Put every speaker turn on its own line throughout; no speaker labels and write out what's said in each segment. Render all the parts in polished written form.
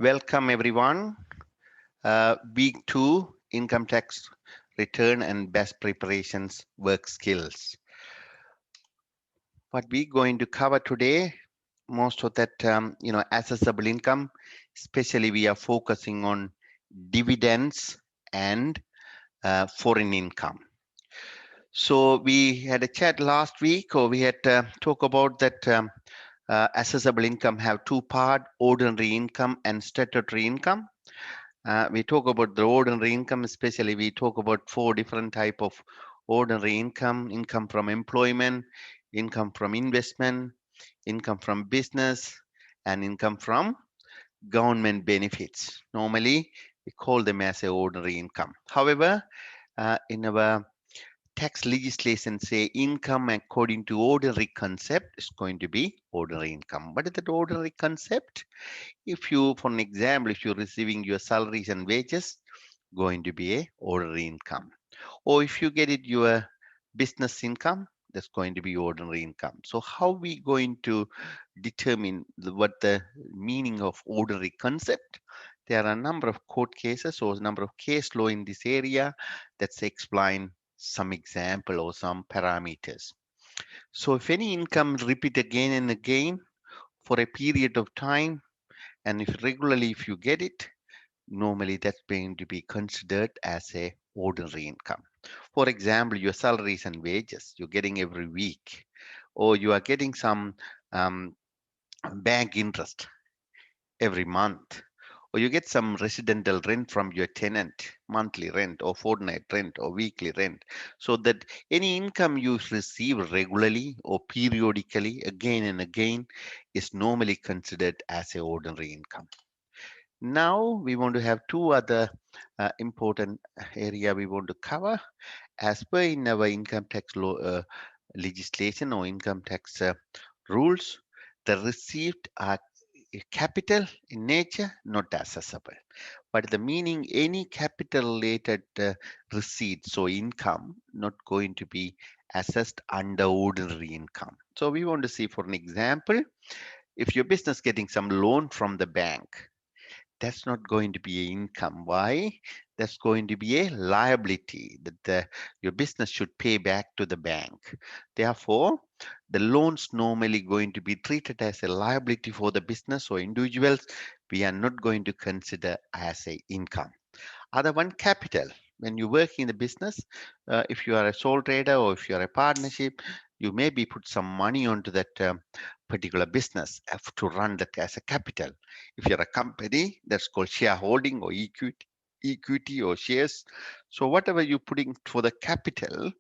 Welcome everyone. Week 2 income tax return and best preparations work skills. What we're going to cover today, most of that, assessable income, especially we are focusing on dividends and foreign income. So we had a chat last week, or we had talk about that assessable income have two part: ordinary income and statutory income. We talk about the ordinary income, especially we talk about four different type of ordinary income: income from employment, income from investment, income from business, and income from government benefits. Normally, we call them as a ordinary income. However, in our tax legislation say income according to ordinary concept is going to be ordinary income. What is that ordinary concept? If you, for an example, if you're receiving your salaries and wages, going to be a ordinary income. Or if you get it your business income, that's going to be ordinary income. So how we going to determine what the meaning of ordinary concept? There are a number of court cases or a number of case law in this area that's explain some example or some parameters. So if any income repeat again and again for a period of time, and if regularly if you get it, normally that's going to be considered as a ordinary income. For example, your salaries and wages you're getting every week, or you are getting some um, bank interest every month, or you get some residential rent from your tenant, monthly rent or fortnight rent or weekly rent. So that any income you receive regularly or periodically again and again is normally considered as a ordinary income. Now we want to have two other important area we want to cover. As per in our income tax law legislation or income tax rules, the received are capital in nature, not accessible. But the meaning any capital related receipt, so income, not going to be assessed under ordinary income. So we want to see, for an example, if your business getting some loan from the bank, that's not going to be an income. Why? That's going to be a liability that your business should pay back to the bank. Therefore, the loans normally going to be treated as a liability for the business or individuals. We are not going to consider as a income. Other one, capital. When you work in the business, if you are a sole trader or if you are a partnership, you maybe put some money onto that particular business to run that as a capital. If you're a company, that's called shareholding or equity or shares. So whatever you're putting for the capital,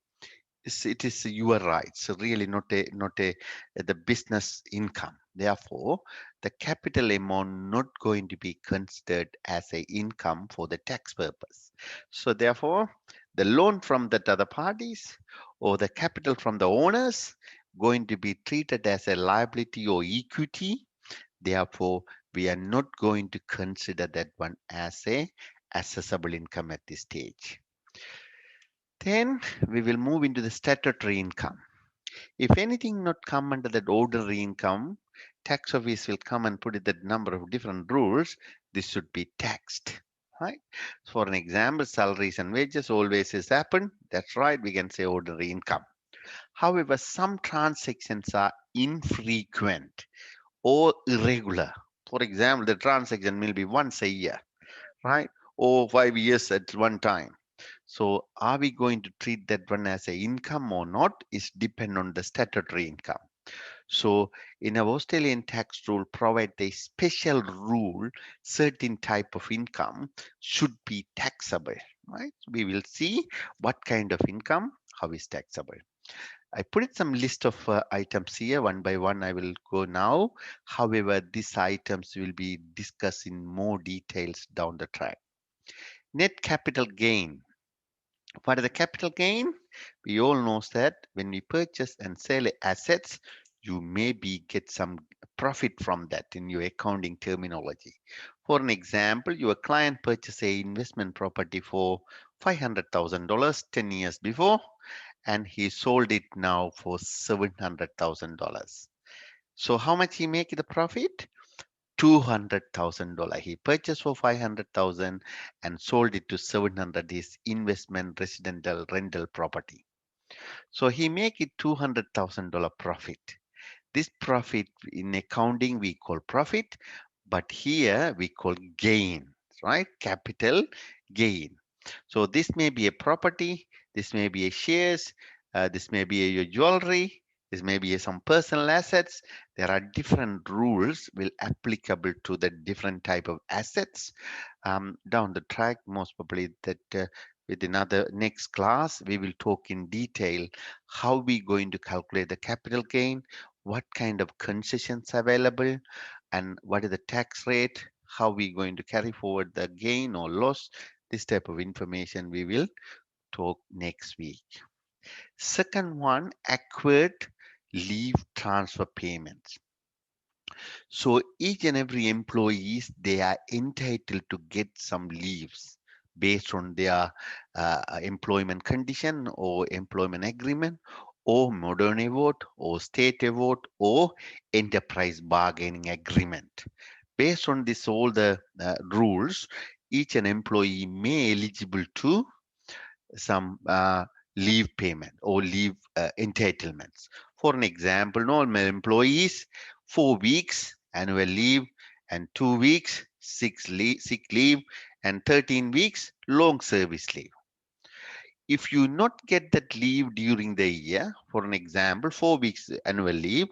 it is your rights, so really not a the business income. Therefore, the capital amount not going to be considered as a income for the tax purpose. So therefore, the loan from that other parties or the capital from the owners going to be treated as a liability or equity. Therefore, we are not going to consider that one as a assessable income at this stage. Then we will move into the statutory income. If anything not come under that ordinary income, tax office will come and put it that number of different rules. This should be taxed, right? For an example, salaries and wages always has happened. That's right. We can say ordinary income. However, some transactions are infrequent or irregular. For example, the transaction will be once a year, right? Or 5 years at one time. So are we going to treat that one as a income or not is depend on the statutory income. So in our Australian tax rule provide a special rule, certain type of income should be taxable, right? We will see what kind of income, how is taxable. I put it some list of items here one by one. I will go now. However, these items will be discussed in more details down the track. Net capital gain. What is the capital gain? We all know that when we purchase and sell assets, you maybe get some profit from that in your accounting terminology. For an example, your client purchased a investment property for $500,000 10 years before, and he sold it now for $700,000. So how much he make the profit? $200,000. He purchased for 500,000 and sold it to 700. His investment residential rental property. So he make it $200,000 profit. This profit in accounting we call profit, but here we call gain, right? Capital gain. So this may be a property, this may be a shares, this may be your jewelry, this may be some personal assets. There are different rules will applicable to the different type of assets. Down the track, most probably that with another next class, we will talk in detail how we going to calculate the capital gain, what kind of concessions available, and what is the tax rate, how we going to carry forward the gain or loss. This type of information we will talk next week. Second one, accrued leave transfer payments. So each and every employees, they are entitled to get some leaves based on their employment condition or employment agreement or modern award or state award or enterprise bargaining agreement. Based on this all the rules, each an employee may eligible to some leave payment or leave entitlements. For an example, normal employees, 4 weeks annual leave and 2 weeks sick leave and 13 weeks long service leave. If you not get that leave during the year, for an example, 4 weeks annual leave,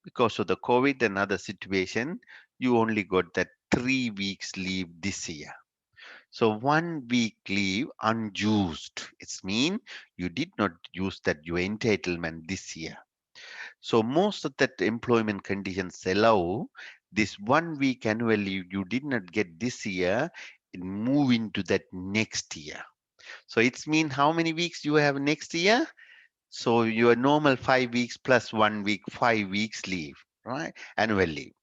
because of the COVID and other situation, you only got that 3 weeks leave this year. So 1 week leave unused. It's mean you did not use that your entitlement this year. So most of that employment conditions allow this 1 week annual leave you did not get this year and move into that next year. So it's mean how many weeks you have next year? So your normal 5 weeks plus 1 week, 5 weeks leave, right? Annual leave.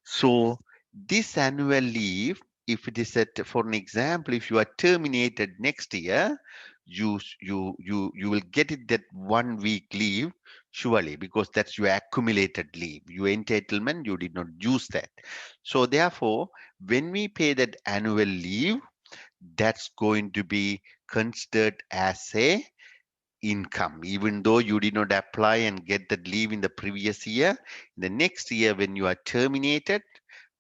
So this annual leave, if it is at, for an example, if you are terminated next year, you will get it that 1 week leave surely because that's your accumulated leave. Your entitlement, you did not use that. So therefore, when we pay that annual leave, that's going to be considered as a income, even though you did not apply and get that leave in the previous year. The next year, when you are terminated,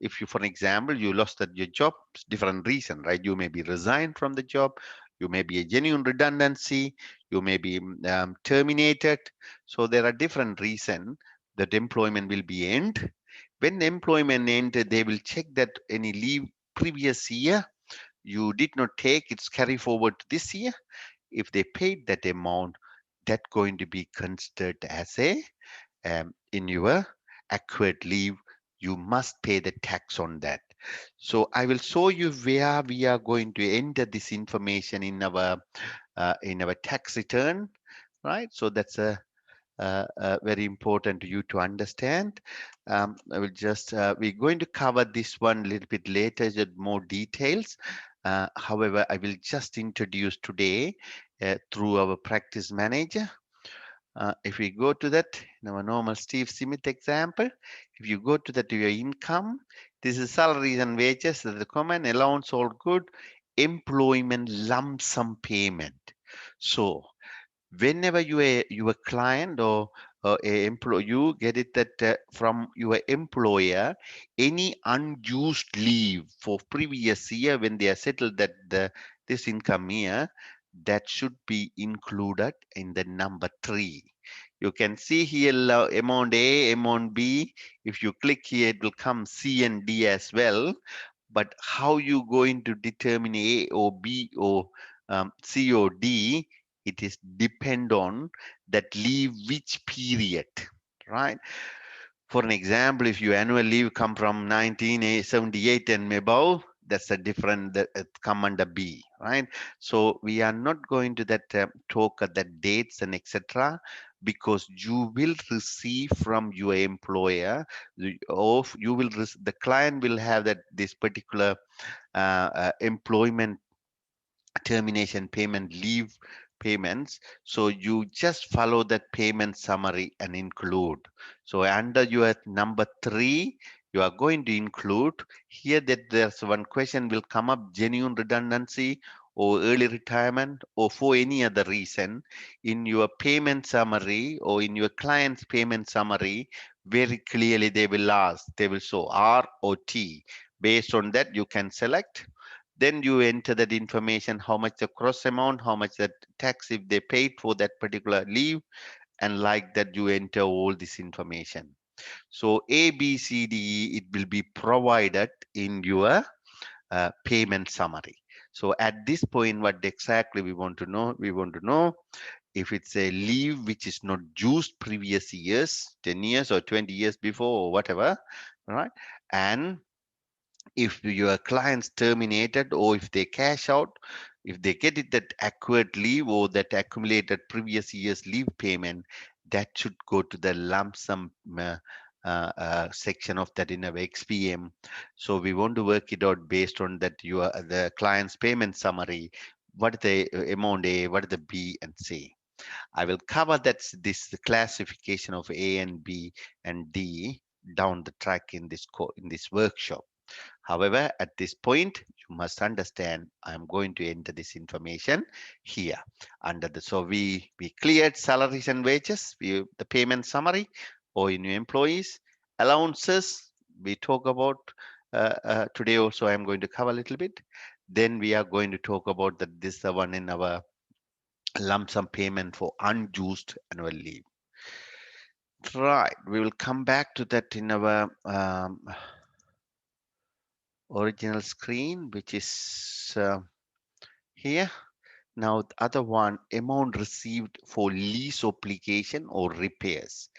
if you, for example, you lost that your job, different reason, right? You may be resigned from the job, you may be a genuine redundancy, you may be terminated. So there are different reasons that employment will be end. When employment end, they will check that any leave previous year you did not take, it's carry forward to this year. If they paid that amount, that going to be considered as a in your accrued leave. You must pay the tax on that. So I will show you where we are going to enter this information in our tax return, right? So that's a very important to you to understand. I will just, we're going to cover this one a little bit later, just more details. However, I will just introduce today through our practice manager. If we go to that, in our normal Steve Smith example, if you go to that your income, this is salaries and wages, the common allowance, all good, employment lump sum payment. So whenever you a client or a employee, you get it that from your employer, any unused leave for previous year when they are settled that this income year, that should be included in the number 3. You can see here amount A, amount B. If you click here, it will come C and D as well. But how you going to determine A or B or C or D, it is depend on that leave which period, right? For an example, if your annual leave come from 1978 and above, that's a different that come under B, right? So we are not going to that talk at the dates and etc. because you will receive from your employer, or you will the client will have that this particular employment termination payment leave payments. So you just follow that payment summary and include. So under your number 3, you are going to include here that there's one question will come up: genuine redundancy or early retirement or for any other reason. In your payment summary or in your client's payment summary, very clearly they will ask, they will show R or T. Based on that, you can select. Then you enter that information, how much the cross amount, how much that tax if they paid for that particular leave, and like that you enter all this information. So A, B, C, D, E, it will be provided in your payment summary. So at this point, what exactly we want to know? We want to know if it's a leave which is not used previous years, 10 years or 20 years before or whatever, right? And if your clients terminated or if they cash out, if they get it that accurate leave or that accumulated previous year's leave payment, that should go to the lump sum section of that in our XPM. So we want to work it out based on that your the client's payment summary. What is the amount A, what is the B and C? I will cover that this classification of A and B and D down the track in this workshop. However, at this point, you must understand I am going to enter this information here under the, so we cleared salaries and wages, the payment summary or in your employees, allowances, we talk about today also I am going to cover a little bit. Then we are going to talk about that this is the one in our lump sum payment for unused annual leave. Right, we will come back to that in our original screen, which is here. Now, the other one, amount received for lease obligation or repairs.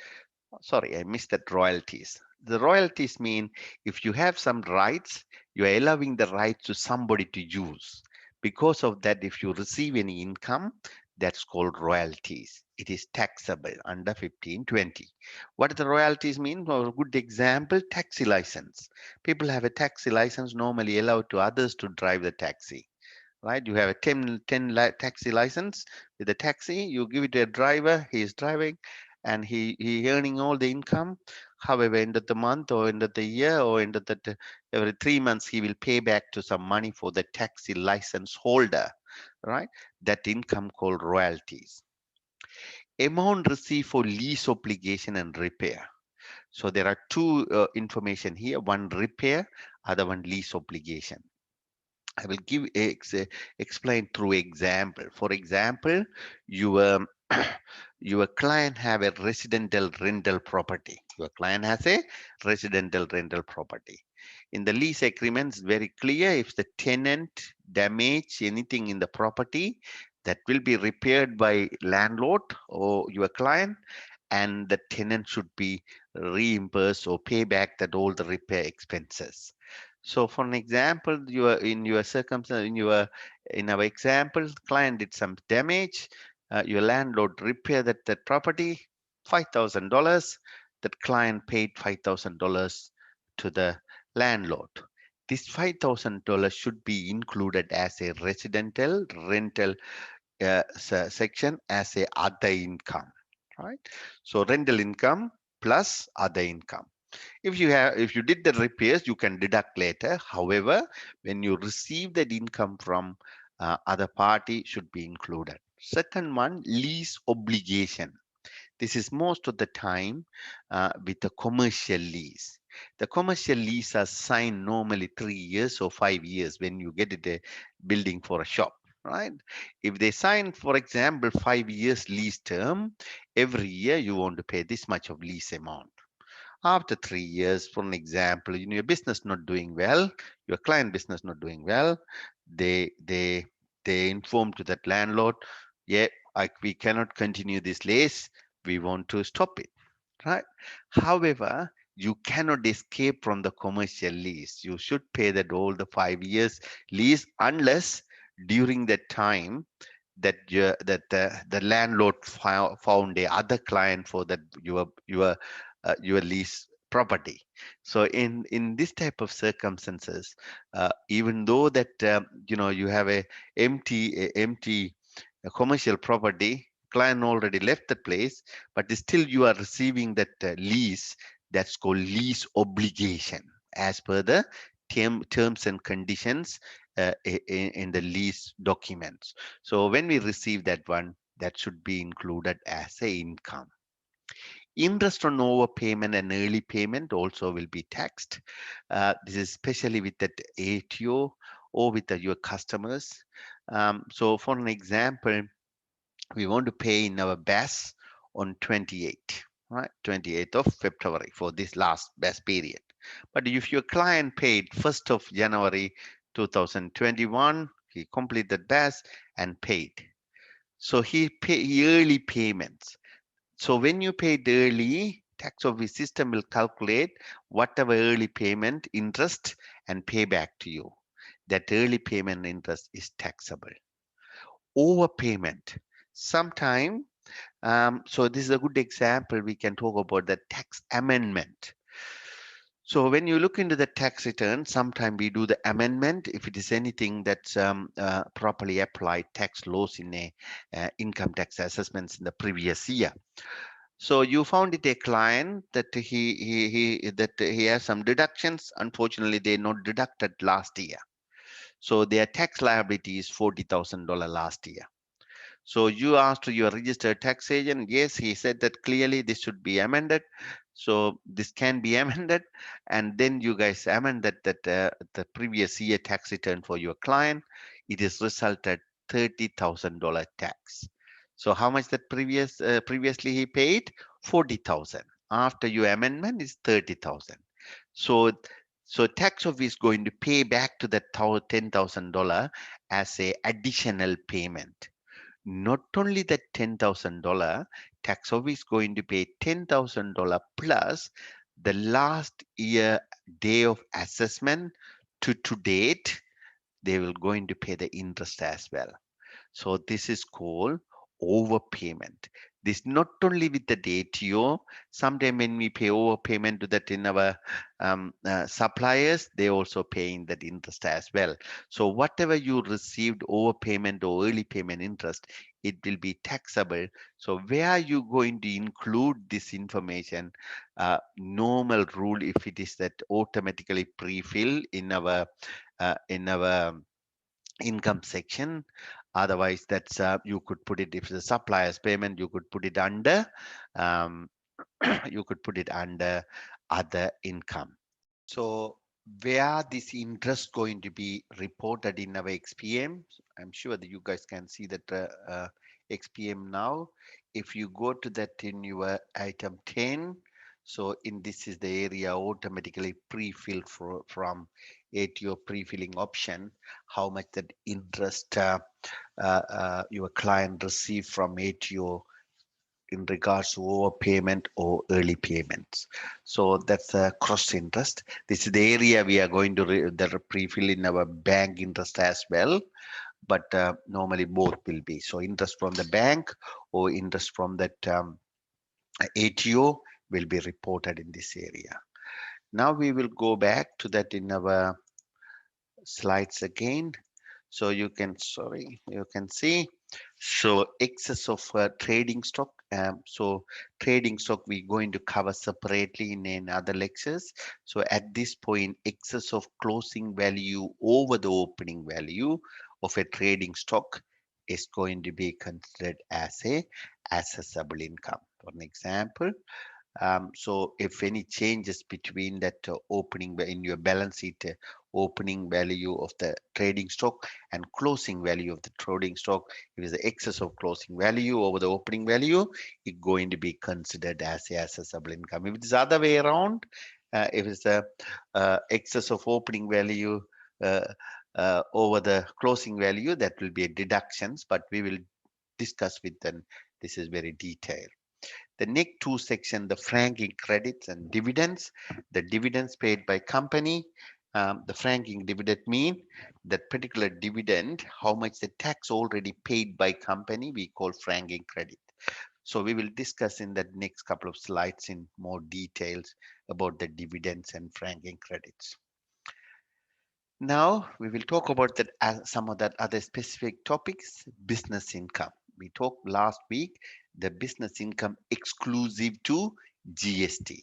Sorry, I missed that royalties. The royalties mean if you have some rights, you are allowing the rights to somebody to use. Because of that, if you receive any income, that's called royalties. It is taxable under 1520. What do the royalties mean? For a good example, taxi license. People have a taxi license normally allowed to others to drive the taxi, right? You have a 10 taxi license with a taxi, you give it to a driver, he is driving and he earning all the income. However, end of the month or end of the year or end of the every 3 months, he will pay back to some money for the taxi license holder, right? That income called royalties. Amount received for lease obligation and repair. So there are two information here, one repair, other one lease obligation. I will give explain through example. For example, your your client have a residential rental property. Your client has a residential rental property. In the lease agreements, very clear if the tenant damage anything in the property, that will be repaired by landlord or your client, and the tenant should be reimbursed or pay back that all the repair expenses. So for an example, you are in your circumstance, in our example, client did some damage, your landlord repair that property, $5,000. That client paid $5,000 to the landlord. This $5,000 should be included as a residential rental section as a other income, right? So rental income plus other income. If you did the repairs, you can deduct later. However, when you receive that income from other party, should be included. Second one, lease obligation. This is most of the time with a commercial lease. The commercial lease are signed normally 3 years or 5 years when you get it a building for a shop, right? If they sign, for example, 5 years lease term, every year you want to pay this much of lease amount. After 3 years, for an example, your business not doing well, your client business not doing well, they inform to that landlord, yeah, we cannot continue this lease, we want to stop it, right? However, you cannot escape from the commercial lease. You should pay that all the 5 years lease unless during that time that the landlord found a other client for that your lease property. So in this type of circumstances, even though that you have a empty commercial property, client already left the place, but still you are receiving that lease. That's called lease obligation as per the terms and conditions in the lease documents. So when we receive that one, that should be included as a income. Interest on overpayment and early payment also will be taxed. This is especially with that ATO or with your customers. So for an example, we want to pay in our BAS on 28th, right? 28th of February for this last BAS period. But if your client paid 1st of January 2021, he completed BAS and paid. So he early payments. So when you paid early, tax office system will calculate whatever early payment interest and pay back to you. That early payment interest is taxable. Overpayment. Sometime, so this is a good example. We can talk about the tax amendment. So when you look into the tax return, sometime we do the amendment if it is anything that's properly applied tax laws in a income tax assessments in the previous year. So you found it a client that he has some deductions. Unfortunately, they're not deducted last year. So their tax liability is $40,000 last year. So you asked your registered tax agent. Yes, he said that clearly this should be amended. So this can be amended, and then you guys amended that the previous year tax return for your client. It is resulted $30,000 tax. So how much that previously he paid? 40,000. After your amendment is 30,000. So tax office is going to pay back to that $10,000 as a additional payment. Not only that $10,000, tax office is going to pay $10,000 plus the last year day of assessment to date, they will going to pay the interest as well. So this is called overpayment. This not only with the DTO, sometimes when we pay overpayment to that in our suppliers, they also paying that interest as well. So whatever you received overpayment or early payment interest, it will be taxable. So where are you going to include this information? Normal rule, if it is that automatically pre-fill in our income section. Otherwise, that's you could put it if the supplier's payment, you could put it under um, you could put it under other income. So where this interest going to be reported in our XPM? I'm sure that you guys can see that XPM now. If you go to that in your item 10, so in this is the area automatically pre-filled from ATO pre-filling option, how much that interest your client received from ATO in regards to overpayment or early payments. So that's a cross interest. This is the area we are going to pre-fill in our bank interest as well, but normally both will be. So interest from the bank or interest from that ATO will be reported in this area. Now we will go back to that in our slides again. So you can, sorry, you can see, so excess of trading stock. So trading stock we're going to cover separately in other lectures. So at this point, excess of closing value over the opening value of a trading stock is going to be considered as a assessable income. For an example, so if any changes between that opening in your balance sheet opening value of the trading stock and closing value of the trading stock, if it's the excess of closing value over the opening value, it's going to be considered as a assessable income. If it's the other way around, if it's the excess of opening value uh, over the closing value, that will be a deductions, but we will discuss with them. This is very detailed. The next two section, the franking credits and dividends. The dividends paid by company. The franking dividend mean that particular dividend, how much the tax already paid by company, we call franking credit. So we will discuss in the next couple of slides in more details about the dividends and franking credits. Now we will talk about that some of that other specific topics, business income. We talked last week the business income exclusive to GST.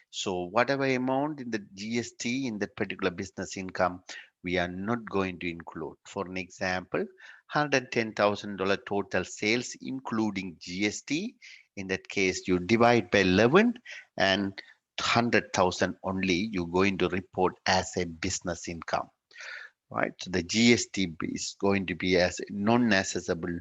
So whatever amount in the GST in that particular business income, we are not going to include. For an example, $110,000 total sales including GST. In that case, you divide by 11 and 100,000 only you're going to report as a business income, right? So the GST is going to be as non-assessable,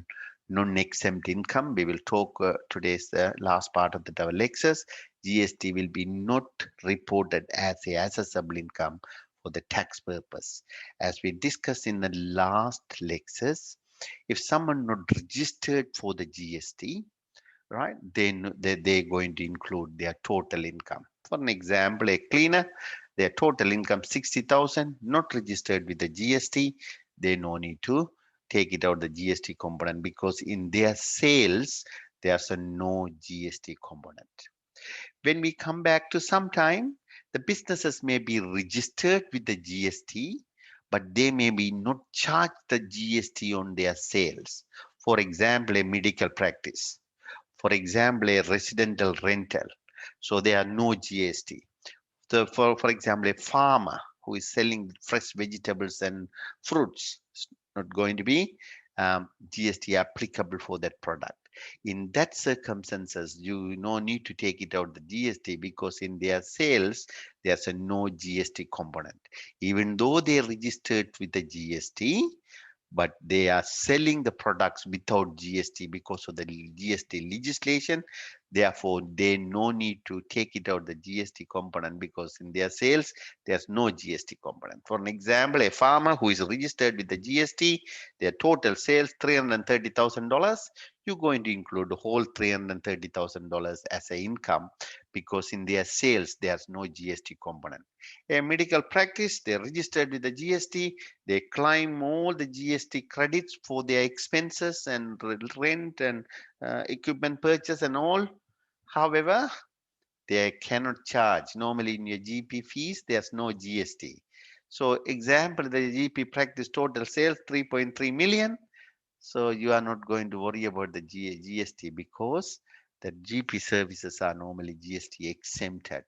non-exempt income. We will talk today's last part of the our lectures. GST will be not reported as a assessable income for the tax purpose. As we discussed in the last lectures, if someone not registered for the GST, right, then they're going to include their total income. For an example, a cleaner, their total income 60,000, not registered with the GST, they no need to take it out the GST component because in their sales there's a no GST component. When we come back to some time, the businesses may be registered with the GST, but they may be not charged the GST on their sales. For example, a medical practice, for example, a residential rental. So there are no GST. So for example, a farmer who is selling fresh vegetables and fruits, it's not going to be GST applicable for that product. In that circumstances, you no need to take it out the GST because in their sales, there's a no GST component. Even though they are registered with the GST, but they are selling the products without GST because of the GST legislation. Therefore, they no need to take it out the GST component because in their sales, there's no GST component. For an example, a farmer who is registered with the GST, their total sales $330,000, you're going to include the whole $330,000 as an income because in their sales, there's no GST component. A medical practice, they're registered with the GST, they claim all the GST credits for their expenses and rent and equipment purchase and all. However, they cannot charge. Normally in your GP fees, there's no GST. So example, the GP practice total sales 3.3 million. So you are not going to worry about the GST because the GP services are normally GST exempted.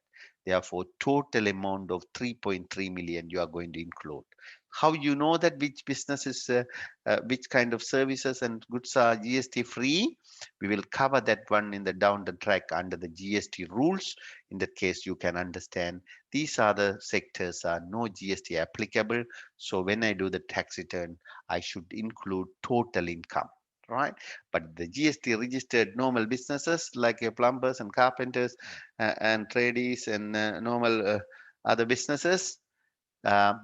Therefore, total amount of 3.3 million you are going to include. How you know that which businesses, which kind of services and goods are GST free? We will cover that one in the down the track under the GST rules. In that case, you can understand these are the sectors are no GST applicable. So when I do the tax return, I should include total income, right? But the GST registered normal businesses like plumbers and carpenters and tradies and normal other businesses,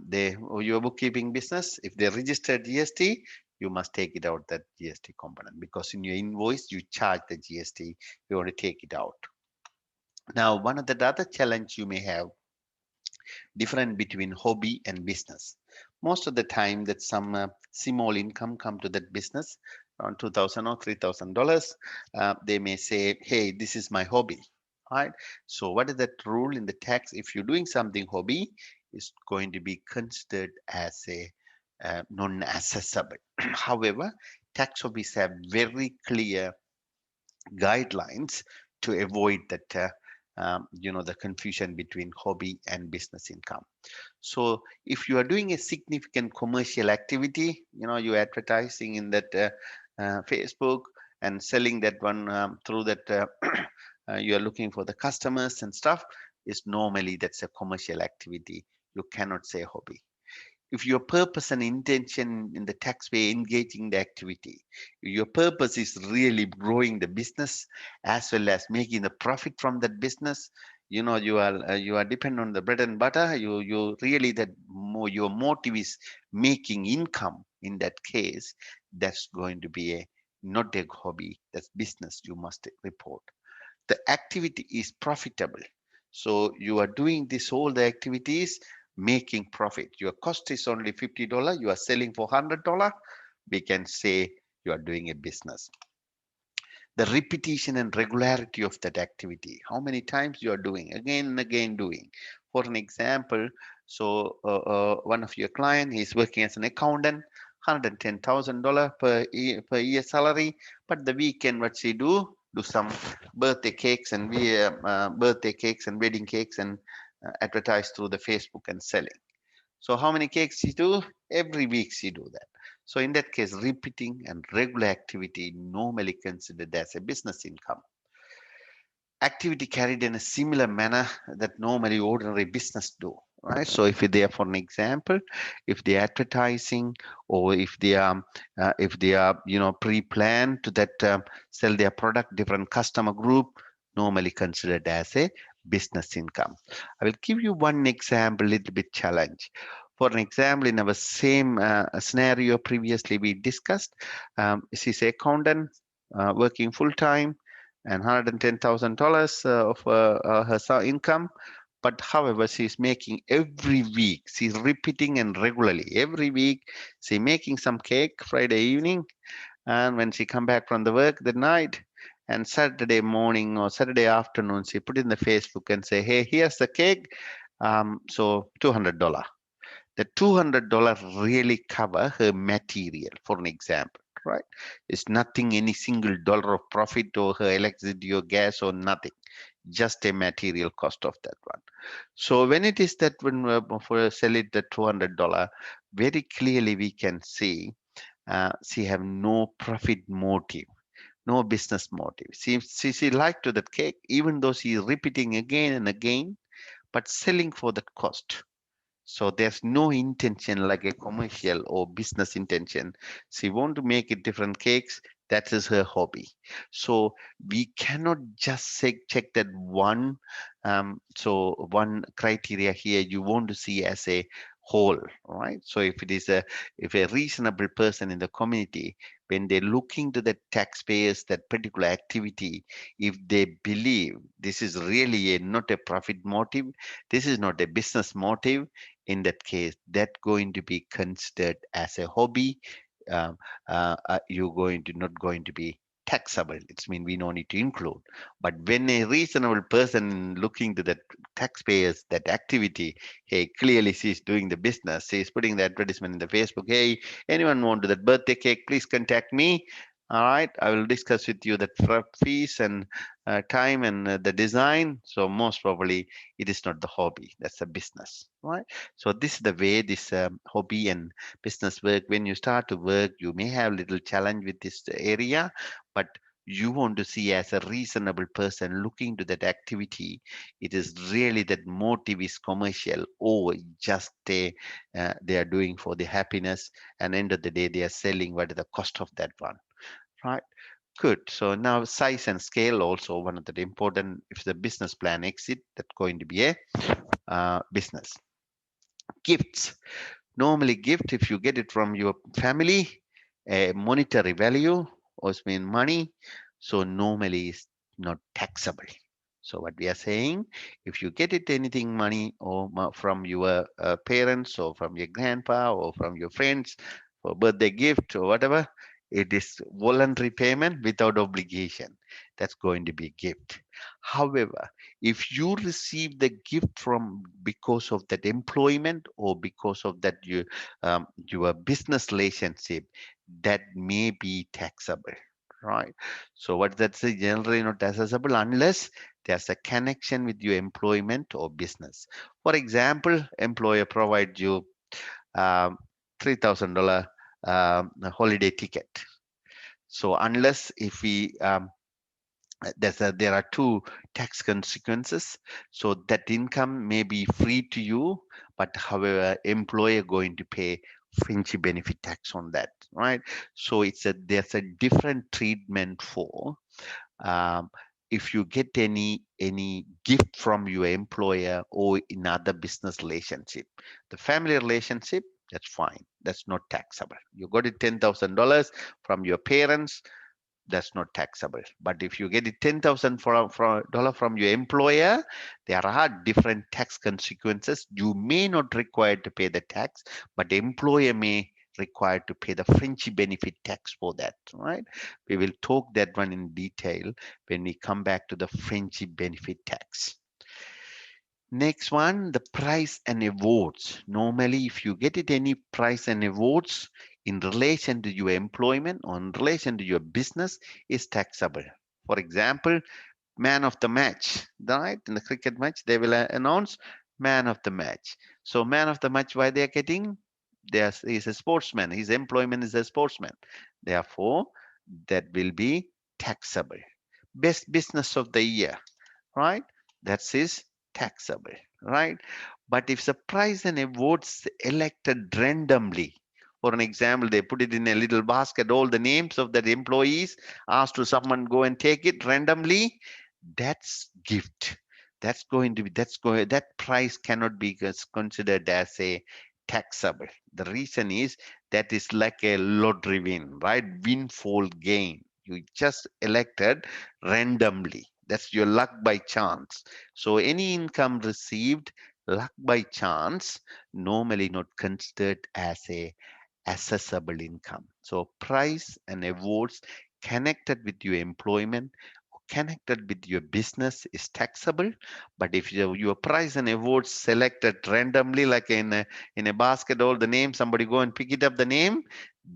they your bookkeeping business, if they registered GST, you must take it out that GST component because in your invoice you charge the GST, you want to take it out. Now, one of the other challenge you may have different between hobby and business. Most of the time that some small income come to that business around 2,000 or $3,000, they may say, hey, this is my hobby, right? So what is that rule in the tax? If you're doing something hobby, it's going to be considered as a non-assessable. However, tax office have very clear guidelines to avoid that the confusion between hobby and business income. So if you are doing a significant commercial activity, you're advertising in that Facebook and selling that one through that you are looking for the customers and stuff, is normally that's a commercial activity. You cannot say hobby. If your purpose and intention in the taxpayer engaging the activity, your purpose is really growing the business as well as making the profit from that business, you are dependent on the bread and butter, you really that more your motive is making income. In that case, that's going to be a not a hobby, that's business. You must report the activity is profitable. So you are doing this all the activities making profit. Your cost is only $50. You are selling for $100. We can say you are doing a business. The repetition and regularity of that activity, how many times you are doing again and again doing. For an example, so one of your client is working as an accountant, $110,000 per year salary, but the weekend what she do, do some birthday cakes and wedding cakes and advertise through the Facebook and selling. So how many cakes you do? Every week you do that. So in that case, repeating and regular activity normally considered as a business income. Activity carried in a similar manner that normally ordinary business do, right? So if they are, for an example, if they're advertising, or if they are pre-planned to that sell their product different customer group, normally considered as a business income. I will give you one example, little bit challenge. For an example, in our same scenario previously we discussed, she's a accountant working full time and $110,000 of her income. But however, she's making every week, she's repeating and regularly every week, she making some cake Friday evening, and when she come back from the work that night, and Saturday morning or Saturday afternoon, she put in the Facebook and say, hey, here's the cake. So $200. The $200 really cover her material, for an example, right? It's nothing, any single dollar of profit or her electricity or gas or nothing, just a material cost of that one. So when it is that when for sell it the $200, very clearly we can see she have no profit motive, no business motive. She like to that cake, even though she is repeating again and again, but selling for that cost. So there's no intention like a commercial or business intention. She want to make it different cakes. That is her hobby. So we cannot just check that one. So one criteria here you want to see as a whole, right? So if a reasonable person in the community, when they're looking to the taxpayers that particular activity, if they believe this is really not a profit motive, this is not a business motive, in that case that going to be considered as a hobby. um, you're going to not going to be taxable. It's mean we no need to include. But when a reasonable person looking to the taxpayers that activity, hey, clearly she's doing the business, she's putting the advertisement in the Facebook, hey, anyone want to that birthday cake, please contact me. All right, I will discuss with you the fees and time and the design. So most probably it is not the hobby, that's a business, right? So this is the way this hobby and business work. When you start to work, you may have little challenge with this area, but you want to see as a reasonable person looking to that activity, it is really that motive is commercial or just they are doing for the happiness, and end of the day they are selling what is the cost of that one, right? Good. So now size and scale also one of the important. If the business plan exit, that's going to be a business. Gifts. Normally, gift, if you get it from your family, a monetary value, or it's mean money, so normally it's not taxable. So what we are saying, if you get it anything money or from your parents or from your grandpa or from your friends for birthday gift or whatever, it is voluntary payment without obligation. That's going to be a gift. However, if you receive the gift from because of that employment or because of that your business relationship, that may be taxable, right? So what that's generally not assessable unless there's a connection with your employment or business. For example, employer provides you um, $3,000 holiday ticket. So unless if we there are two tax consequences. So that income may be free to you, but however, employer going to pay fringe benefit tax on that, right? So there's a different treatment for um, if you get any gift from your employer or in other business relationship. The family relationship, that's fine. That's not taxable. You got it $10,000 from your parents, that's not taxable. But if you get it 10,000 from dollar from your employer, there are different tax consequences. You may not require to pay the tax, but the employer may require to pay the fringe benefit tax for that, right? We will talk that one in detail when we come back to the fringe benefit tax. Next one, the prize and awards. Normally, if you get it any prize and awards in relation to your employment or in relation to your business, is taxable. For example, man of the match, right? In the cricket match, they will announce man of the match. So man of the match, why they are getting? He's a sportsman. His employment is a sportsman. Therefore, that will be taxable. Best business of the year, right? That is taxable, right? But if the prize and awards elected randomly, for an example, they put it in a little basket, all the names of the employees, asked to someone go and take it randomly, that's gift. That's going to be that price cannot be considered as a taxable. The reason is that is like a lottery win, right? Windfall gain. You just elected randomly. That's your luck by chance. So any income received luck by chance normally not considered as a assessable income. So price and awards connected with your employment, connected with your business is taxable. But if your prize and awards selected randomly, like in a basket, all the names, somebody go and pick it up the name,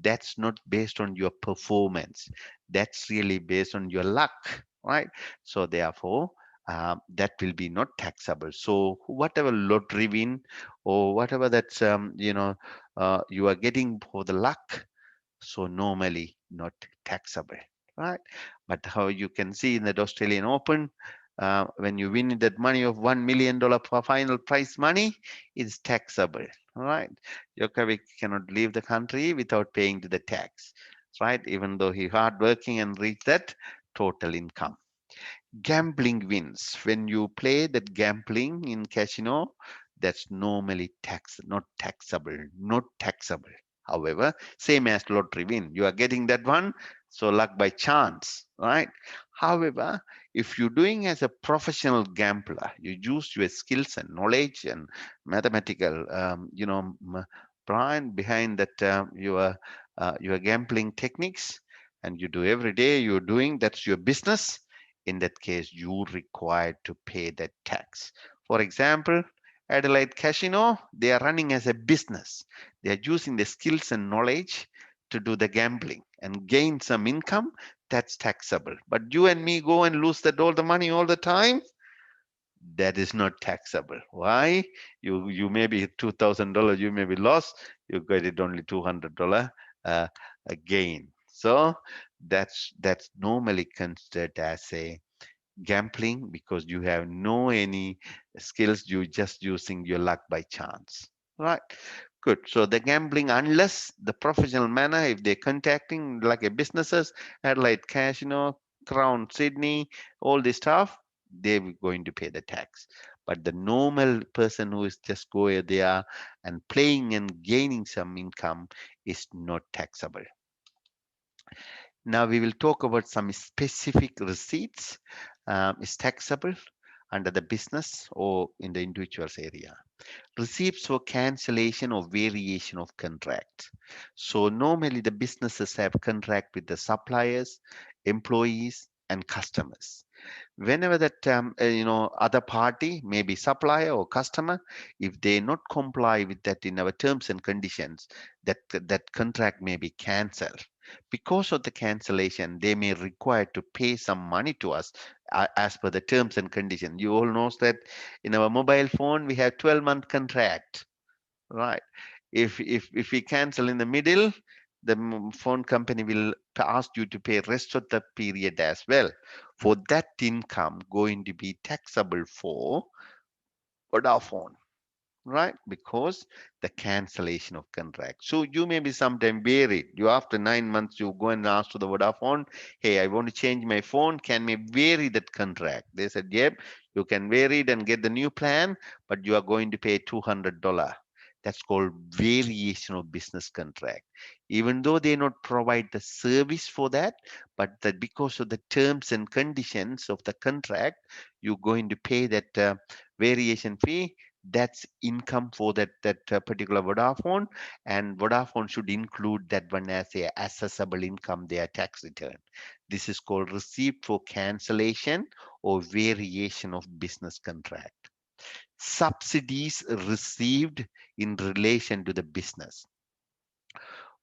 that's not based on your performance. That's really based on your luck, right? So therefore, that will be not taxable. So whatever lottery win or whatever that's you are getting for the luck, so normally not taxable, right? But how you can see in the Australian Open, when you win that money of $1 million for final prize money, it's taxable, right? Djokovic cannot leave the country without paying to the tax, right? Even though he hard working and reach that total income. Gambling wins. When you play that gambling in casino, that's normally not taxable, not taxable. However, same as lottery win, you are getting that one, so luck by chance, right? However, if you're doing as a professional gambler, you use your skills and knowledge and mathematical, plan behind that your gambling techniques, and you do every day. You're doing that's your business. In that case, you required to pay that tax. For example, Adelaide Casino, they are running as a business. They are using the skills and knowledge to do the gambling and gain some income. That's taxable. But you and me go and lose that all the money all the time. That is not taxable. Why? You may be $2,000, you may be lost. You get it only $200 a gain. So that's normally considered as a gambling because you have no any skills, you just using your luck by chance, right? Good. So the gambling, unless the professional manner, if they're contacting like a businesses, Adelaide Casino, Crown Sydney, all this stuff, they're going to pay the tax. But the normal person who is just go there and playing and gaining some income is not taxable. Now we will talk about some specific receipts is taxable under the business or in the individual's area. Receipts for cancellation or variation of contract. So normally the businesses have contract with the suppliers, employees, and customers. Whenever that other party, maybe supplier or customer, if they not comply with that in our terms and conditions, that contract may be cancelled. Because of the cancellation, they may require to pay some money to us as per the terms and conditions. You all know that in our mobile phone we have 12-month contract, right? If we cancel in the middle, the phone company will ask you to pay rest of the period as well. For that income going to be taxable for Vodafone, right? Because the cancellation of contract. So you may be sometime varied. You after 9 months you go and ask to the Vodafone, hey, I want to change my phone. Can we vary that contract? They said, yep, you can vary it and get the new plan, but you are going to pay $200. That's called variation of business contract. Even though they not provide the service for that, but that because of the terms and conditions of the contract, you're going to pay that variation fee. That's income for that particular Vodafone, and Vodafone should include that one as a assessable income, their tax return. This is called receipt for cancellation or variation of business contract. Subsidies received in relation to the business.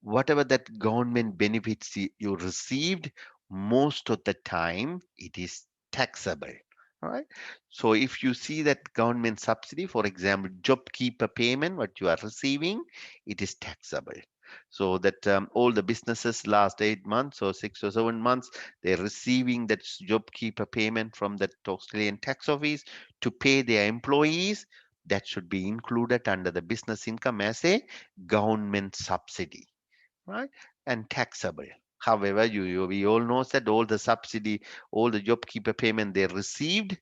Whatever that government benefits you received most of the time it is taxable. Right. So if you see that government subsidy, for example, job keeper payment, what you are receiving, it is taxable. So that all the businesses last 8 months or 6 or 7 months, they're receiving that job keeper payment from the Australian tax office to pay their employees. That should be included under the business income as a government subsidy, right? And taxable. However, we all know that all the subsidy, all the job keeper payment they received,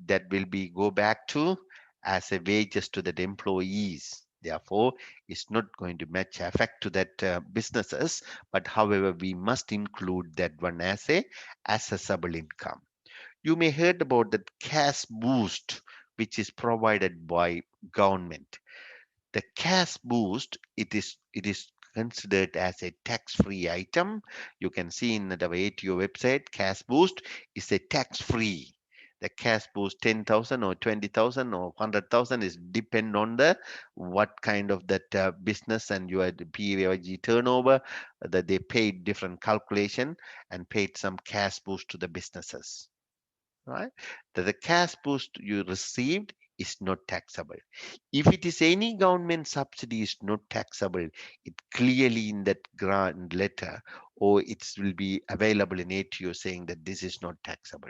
that will be go back to as a wages to that employees. Therefore, it's not going to much affect to that businesses. But however, we must include that one as a accessible income. You may heard about that cash boost, which is provided by government. The cash boost, it is considered as a tax-free item. You can see in the ATO website, cash boost is a tax-free. The cash boost 10,000 or 20,000 or 100,000 is depend on the what kind of that business and your PAYG turnover, that they paid different calculation and paid some cash boost to the businesses, right? That the cash boost you received is not taxable. If it is any government subsidy is not taxable, it clearly in that grant letter or it will be available in ATO saying that this is not taxable,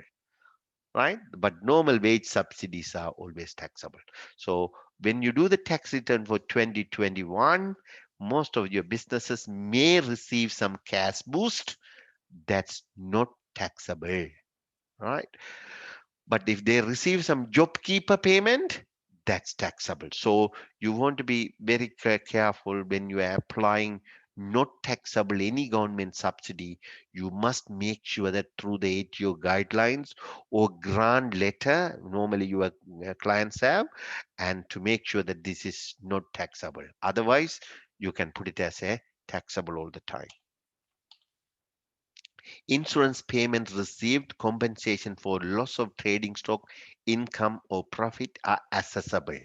right? But normal wage subsidies are always taxable. So when you do the tax return for 2021, most of your businesses may receive some cash boost that's not taxable, right? But if they receive some job keeper payment, that's taxable. So you want to be very careful when you are applying not taxable any government subsidy. You must make sure that through the ATO guidelines or grant letter, normally your clients have, and to make sure that this is not taxable. Otherwise, you can put it as a taxable all the time. Insurance payment received, compensation for loss of trading stock, income or profit are assessable.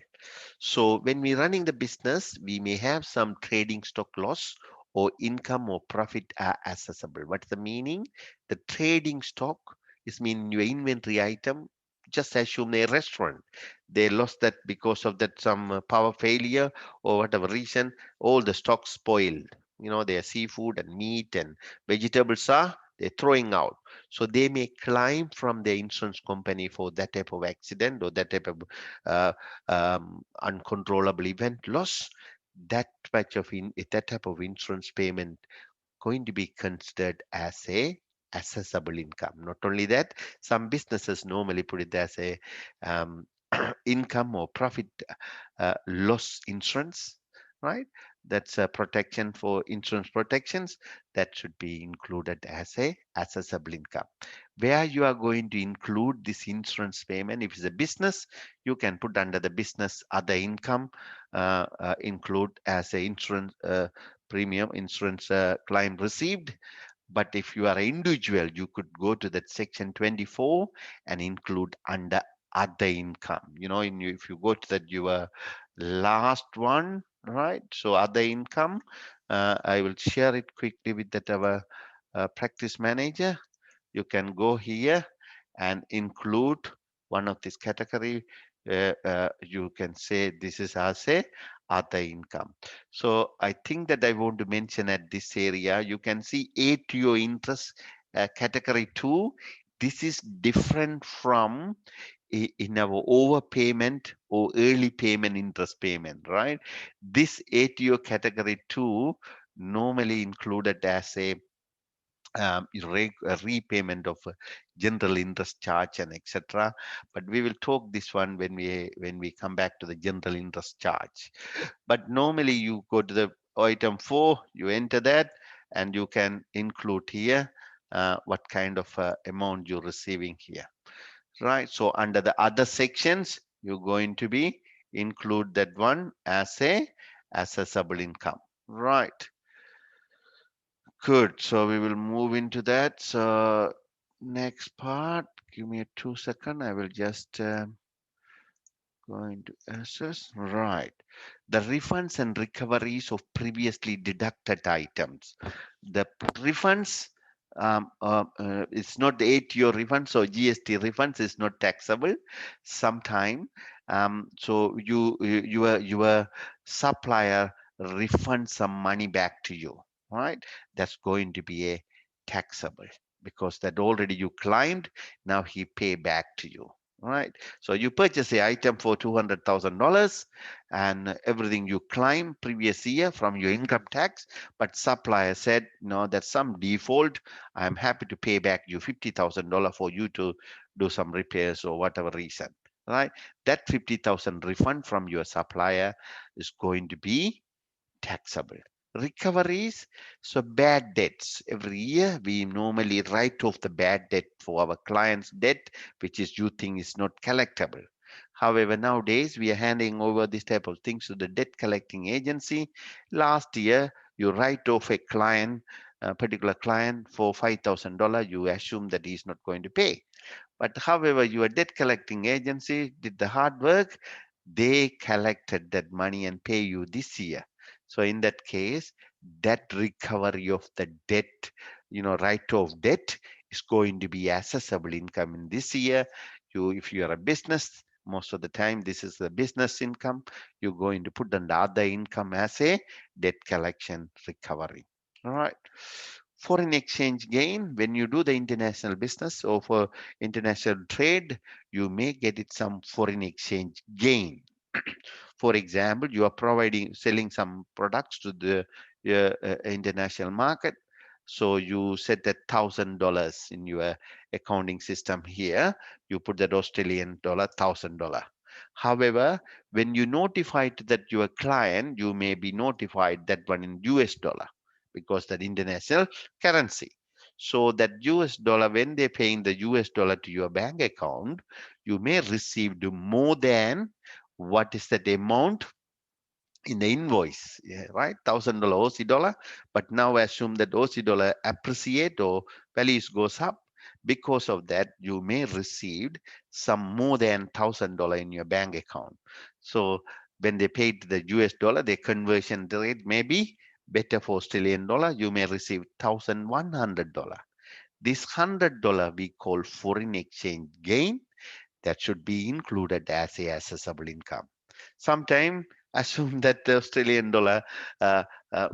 So when we're running the business, we may have some trading stock loss or income or profit are accessible. What's the meaning? The trading stock is mean your inventory item. Just assume a restaurant. They lost that because of that some power failure or whatever reason, all the stock spoiled. Their seafood and meat and vegetables are they're throwing out. So they may claim from the insurance company for that type of accident or that type of uh, uncontrollable event loss, that type of insurance payment going to be considered as a accessible income. Not only that, some businesses normally put it as a um, income or profit loss insurance, right? That's a protection for insurance protections that should be included as a accessible income. Where you are going to include this insurance payment, if it's a business, you can put under the business other income, include as a insurance premium, insurance claim received. But if you are an individual, you could go to that section 24 and include under other income. If you go to that your last one, right? So other income, I will share it quickly with that our practice manager. You can go here and include one of this category. You can say this is as a other income. So I think that I want to mention at this area, you can see ATO interest category 2. This is different from in our overpayment or early payment interest payment, right? This ATO category 2 normally included as a repayment of general interest charge and etc. But we will talk this one when we come back to the general interest charge. But normally you go to the item 4, you enter that, and you can include here what kind of amount you're receiving here, right? So under the other sections, you're going to be include that one as a accessible income, right? Good. So we will move into that. So next part, give me a 2 second. I will just going to assess. Right. The refunds and recoveries of previously deducted items. The refunds it's not the ATO refund, so GST refunds is not taxable. Sometime, so your supplier refund some money back to you, right? That's going to be a taxable because that already you claimed. Now he pay back to you, right? So you purchase a item for $200,000 and everything you claim previous year from your income tax, but supplier said no, that's some default. I'm happy to pay back you $50,000 for you to do some repairs or whatever reason, right? That 50,000 refund from your supplier is going to be taxable. Recoveries, so bad debts. Every year we normally write off the bad debt for our client's debt, which is you think is not collectible. However, nowadays we are handing over this type of things to the debt collecting agency. Last year, you write off a client, a particular client for $5,000. You assume that he is not going to pay. But however, your debt collecting agency did the hard work. They collected that money and pay you this year. So in that case, that recovery of the debt, write off debt is going to be assessable income in this year. If you are a business, most of the time this is the business income. You're going to put on the other income as a debt collection recovery. All right. Foreign exchange gain, when you do the international business or for international trade, you may get it some foreign exchange gain. For example, you are selling some products to the international market. So you set that $1,000 in your accounting system here. You put that Australian dollar, $1,000. However, when you notify to that your client, you may be notified that one in US dollar because that international currency. So that US dollar, when they're paying the US dollar to your bank account, you may receive more than what is that amount in the invoice, yeah, right? $1,000 Aussie dollar. But now assume that Aussie dollar appreciate or values goes up. Because of that, you may receive some more than $1,000 in your bank account. So when they paid the US dollar, the conversion rate may be better for Australian dollar. You may receive $1,100. This $100 we call foreign exchange gain, that should be included as a assessable income. Sometime assume that the Australian dollar uh,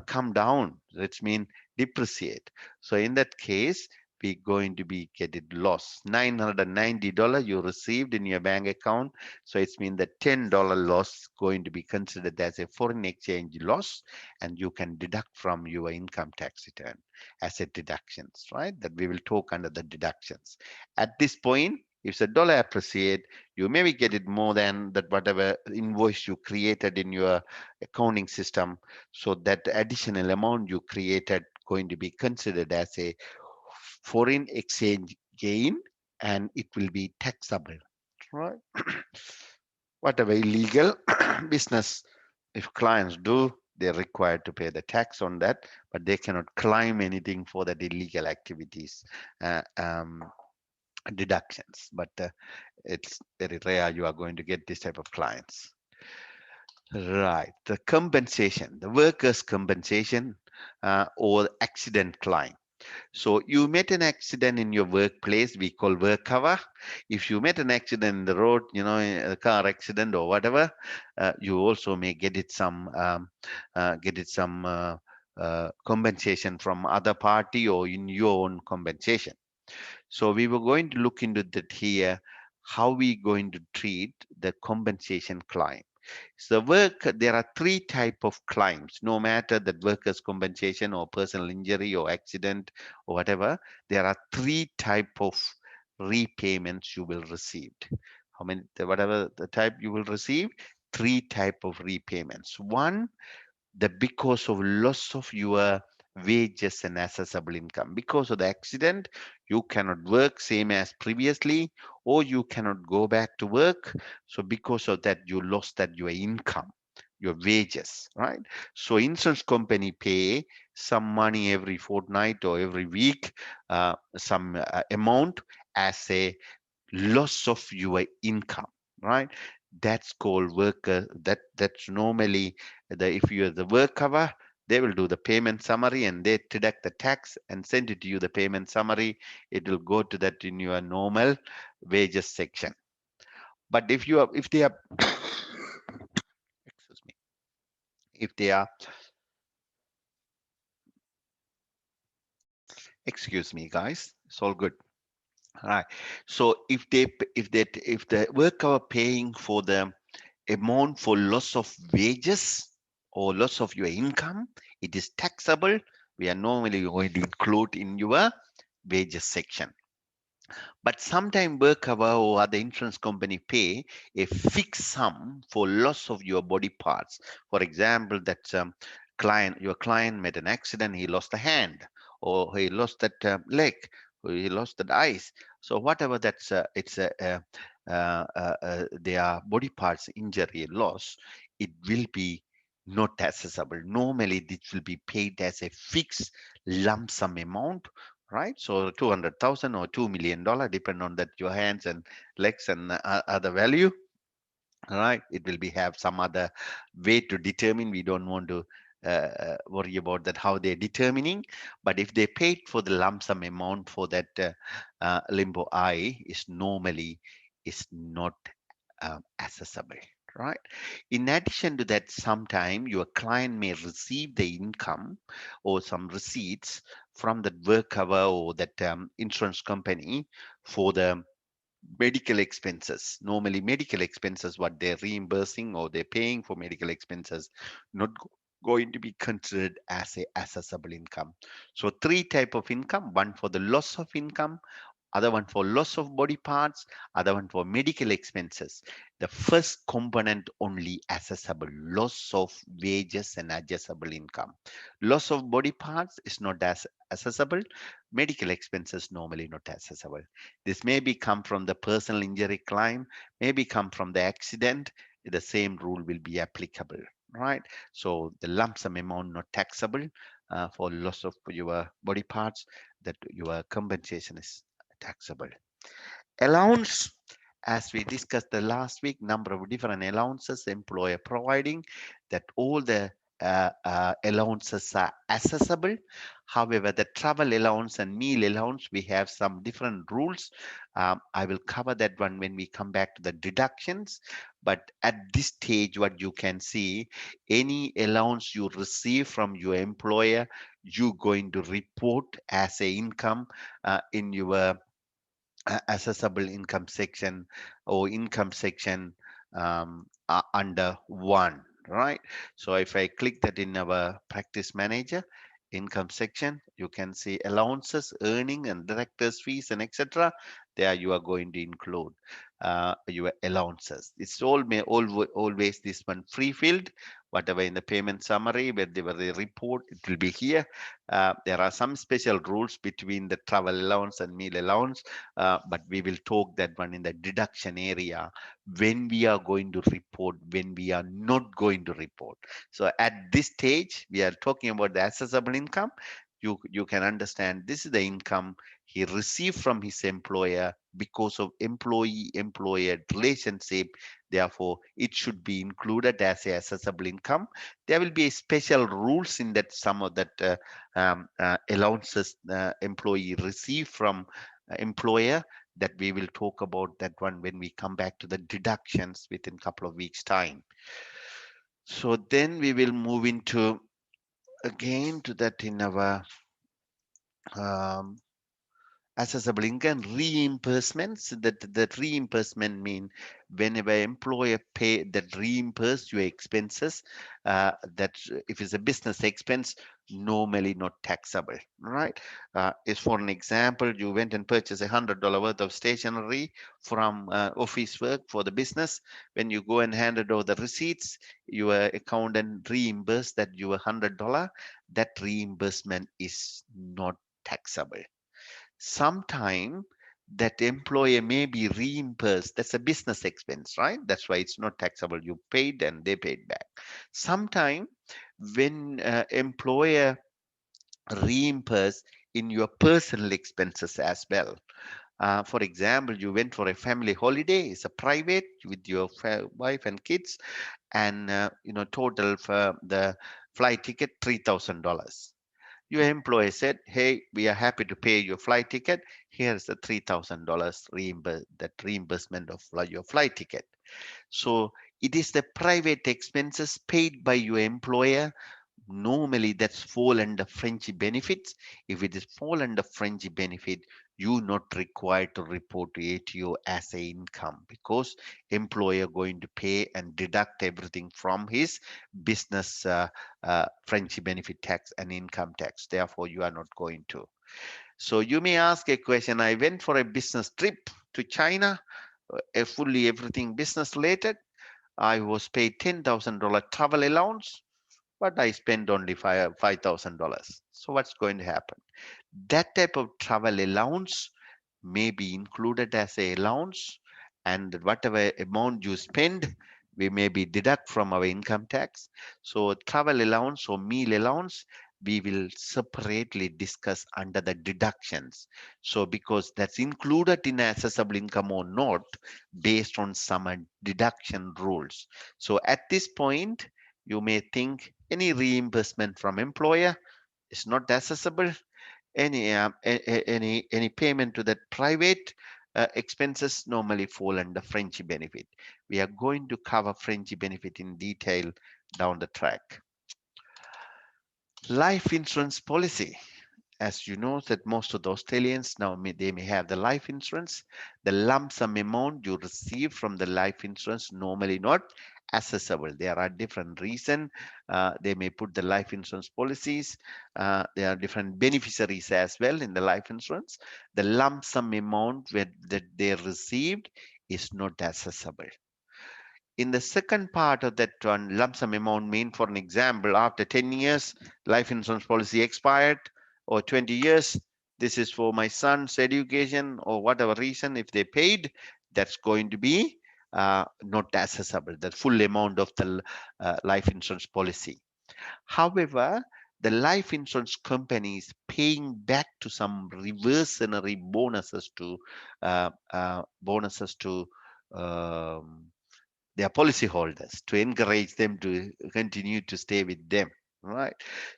come down, which means depreciate. So in that case, we going to be get it loss. $990 you received in your bank account. So it's mean that $10 loss going to be considered as a foreign exchange loss, and you can deduct from your income tax return as a deductions, right? That we will talk under the deductions. At this point, if the dollar appreciate, you maybe get it more than that whatever invoice you created in your accounting system. So that additional amount you created going to be considered as a foreign exchange gain, and it will be taxable, right? Whatever illegal business, if clients do, they're required to pay the tax on that, but they cannot claim anything for that illegal activities. Uh, um, Deductions, but it's very rare you are going to get this type of clients. Right, the compensation, the workers' compensation or accident claim. So you met an accident in your workplace, we call work cover. If you met an accident in the road, a car accident or whatever, you also may get it some compensation from other party or in your own compensation. So we were going to look into that here, how we going to treat the compensation claim. So there are three type of claims, no matter that workers' compensation or personal injury or accident or whatever, there are three type of repayments you will receive. How many, whatever the type you will receive, three type of repayments. One, that because of loss of your wages and assessable income, because of the accident you cannot work same as previously, or you cannot go back to work. So because of that you lost that your income, your wages, right? So insurance company pay some money every fortnight or every week, some amount as a loss of your income, right? That's called worker. That's normally if you're the work cover. They will do the payment summary and they deduct the tax and send it to you, the payment summary. It will go to that in your normal wages section. But if they are, excuse me, if they are, excuse me, guys, it's all good. All right. So if the worker paying for the amount for loss of wages or loss of your income, it is taxable. We are normally going to include in your wages section. But sometime work cover or other insurance company pay a fixed sum for loss of your body parts. For example, that your client made an accident, he lost a hand, or he lost that leg, or he lost that eyes. So whatever that's it's their body parts injury loss, it will be not accessible. Normally, this will be paid as a fixed lump sum amount, right? So 200,000 or $2 million, depend on that your hands and legs and other value. All right, it will be have some other way to determine. We don't want to worry about that how they're determining. But if they paid for the lump sum amount for that limbo eye, is normally is not accessible, right? In addition to that, sometime your client may receive the income or some receipts from the work cover or that insurance company for the medical expenses. Normally medical expenses, what they're reimbursing or they're paying for medical expenses, not going to be considered as a accessible income. So three type of income: one for the loss of income, other one for loss of body parts, other one for medical expenses. The first component only accessible: loss of wages and adjustable income. Loss of body parts is not as accessible. Medical expenses normally not accessible. This may be come from the personal injury claim, maybe come from the accident. The same rule will be applicable, right? So the lump sum amount not taxable for loss of your body parts, that your compensation is taxable. Allowance, as we discussed the last week, number of different allowances employer providing, that all the allowances are accessible. However, the travel allowance and meal allowance, we have some different rules. I will cover that one when we come back to the deductions. But at this stage, what you can see, any allowance you receive from your employer, you going to report as a income in your accessible income section or income section under one, right? So if I click that in our practice manager income section, you can see allowances, earning and directors fees and etc. There you are going to include your allowances. It's always this one free field, whatever in the payment summary where they were the report, it will be here. There are some special rules between the travel allowance and meal allowance, but we will talk that one in the deduction area, when we are going to report, when we are not going to report. So at this stage, we are talking about the accessible income. You can understand this is the income he received from his employer because of employee-employer relationship. Therefore, it should be included as a accessible income. There will be special rules in that some of that allowances employee receive from employer, that we will talk about that one when we come back to the deductions within a couple of weeks time. So then we will move into again to that in our um, accessible income reimbursements. That reimbursement mean whenever employer pay that reimburse your expenses, that if it's a business expense, normally not taxable, right? Is for an example, you went and purchased $100 worth of stationery from office work for the business. When you go and handed over the receipts, your accountant reimburse that you $100. That reimbursement is not taxable. Sometime that employer may be reimbursed. That's a business expense, right? That's why it's not taxable. You paid and they paid back. Sometime when employer reimburse in your personal expenses as well. For example, you went for a family holiday, it's a private with your wife and kids, and total for the Flight ticket $3,000. Your employer said, hey, we are happy to pay your flight ticket. Here's the $3,000 reimbursement of your flight ticket. So it is the private expenses paid by your employer. Normally that's fall under French benefits. If it is fall under French benefit, you not required to report to ATO as a income, because employer going to pay and deduct everything from his business French benefit tax and income tax. Therefore, you are not going to. So you may ask a question. I went for a business trip to China, a fully everything business related. I was paid $10,000 travel allowance, but I spent only $5,000. So what's going to happen? That type of travel allowance may be included as a allowance, and whatever amount you spend, we may be deduct from our income tax. So travel allowance or meal allowance, we will separately discuss under the deductions. So because that's included in accessible income or not, based on some deduction rules. So at this point, you may think any reimbursement from employer is not accessible. Any payment to that private expenses normally fall under French benefit. We are going to cover French benefit in detail down the track. Life insurance policy. As you know, that most of the Australians now they may have the life insurance. The lump sum amount you receive from the life insurance normally not accessible. There are different reasons. They may put the life insurance policies. There are different beneficiaries as well in the life insurance. The lump sum amount that they received is not accessible. In the second part of that one, lump sum amount mean, for an example, after 10 years, life insurance policy expired, or 20 years, this is for my son's education or whatever reason, if they paid, that's going to be not accessible, the full amount of the life insurance policy. However, the life insurance company is paying back to some reversionary bonuses to um, their policyholders, to encourage them to continue to stay with them, right?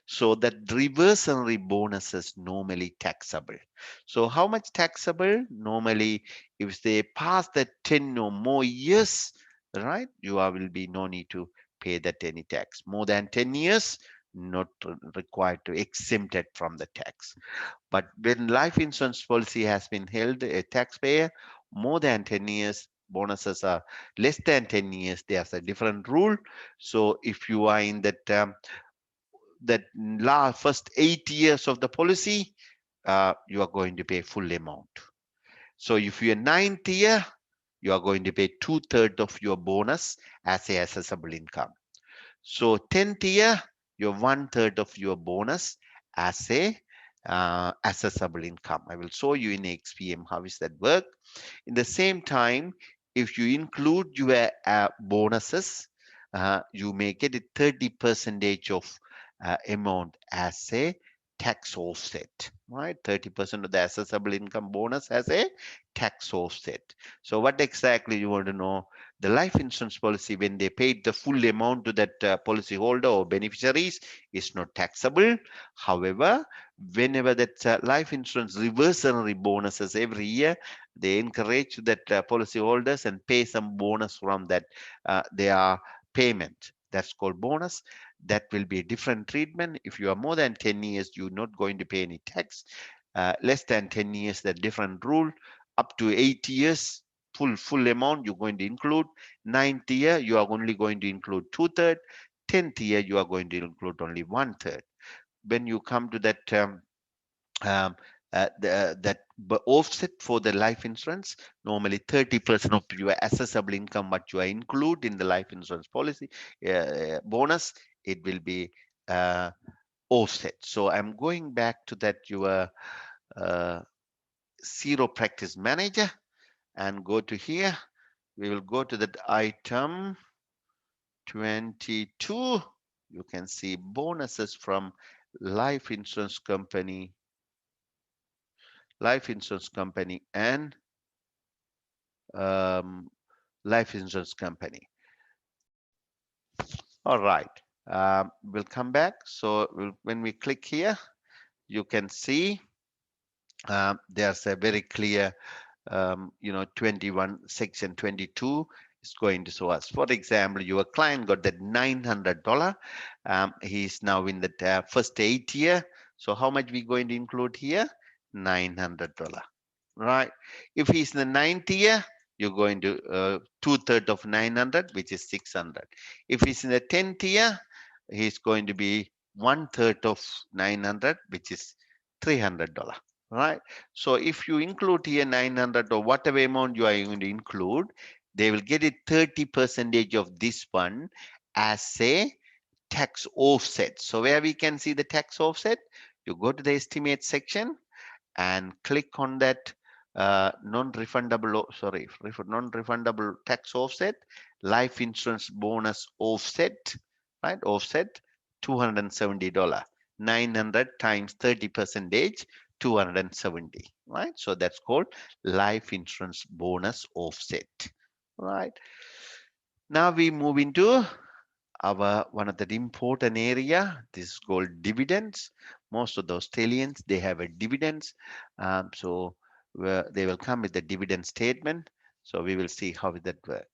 So that reversionary bonus is normally taxable. So how much taxable? Normally, if they pass the 10 or more years, right, will be no need to pay that any tax. More than 10 years, not required to exempt it from the tax. But when life insurance policy has been held a taxpayer more than 10 years, bonuses are less than 10 years, there's a different rule. So if you are in that first 8 years of the policy, you are going to pay full amount. So if you're ninth year, you are going to pay 2/3 of your bonus as a assessable income. So 10th year, you're 1/3 of your bonus as a accessible income. I will show you in XPM how is that work. In the same time, if you include your bonuses, you may get a 30% of amount as a tax offset, right? 30% of the accessible income bonus as a tax offset. So what exactly you want to know? The life insurance policy, when they paid the full amount to that policy holder or beneficiaries, is not taxable. However, whenever that life insurance reversionary bonuses every year, they encourage that policy holders and pay some bonus from that their payment. That's called bonus. That will be a different treatment. If you are more than 10 years, you're not going to pay any tax. Less than 10 years, the different rule. Up to 8 years, full amount you're going to include. Ninth year, you are only going to include 2/3. 10th year, you are going to include only 1/3. When you come to that um, offset for the life insurance, normally 30% of your assessable income what you are include in the life insurance policy bonus, it will be uh, offset. So I'm going back to that your uh, zero practice manager and go to here. We will go to that item 22. You can see bonuses from life insurance company, and um, life insurance company. All right. We'll come back. So when we click here, you can see there's a very clear 21 section 22 is going to show us. For example, your client got that $900. He's now in the first 8 year. So how much we going to include here? $900, right? If he's in the ninth year, you're going to two-thirds of 900, which is 600. If he's in the 10th year, he's going to be one-third of 900, which is $300, right? So if you include here 900 or whatever amount you are going to include, they will get it 30 percentage of this one as a tax offset. So where we can see the tax offset, you go to the estimate section and click on that non-refundable, sorry, non-refundable tax offset, life insurance bonus offset, right? Offset $270, 900 times 30 percentage, 270, right? So that's called life insurance bonus offset, right? Now we move into our one of the important area. This is called dividends. Most of the Australians, they have a dividends, so they will come with the dividend statement. So we will see how that work.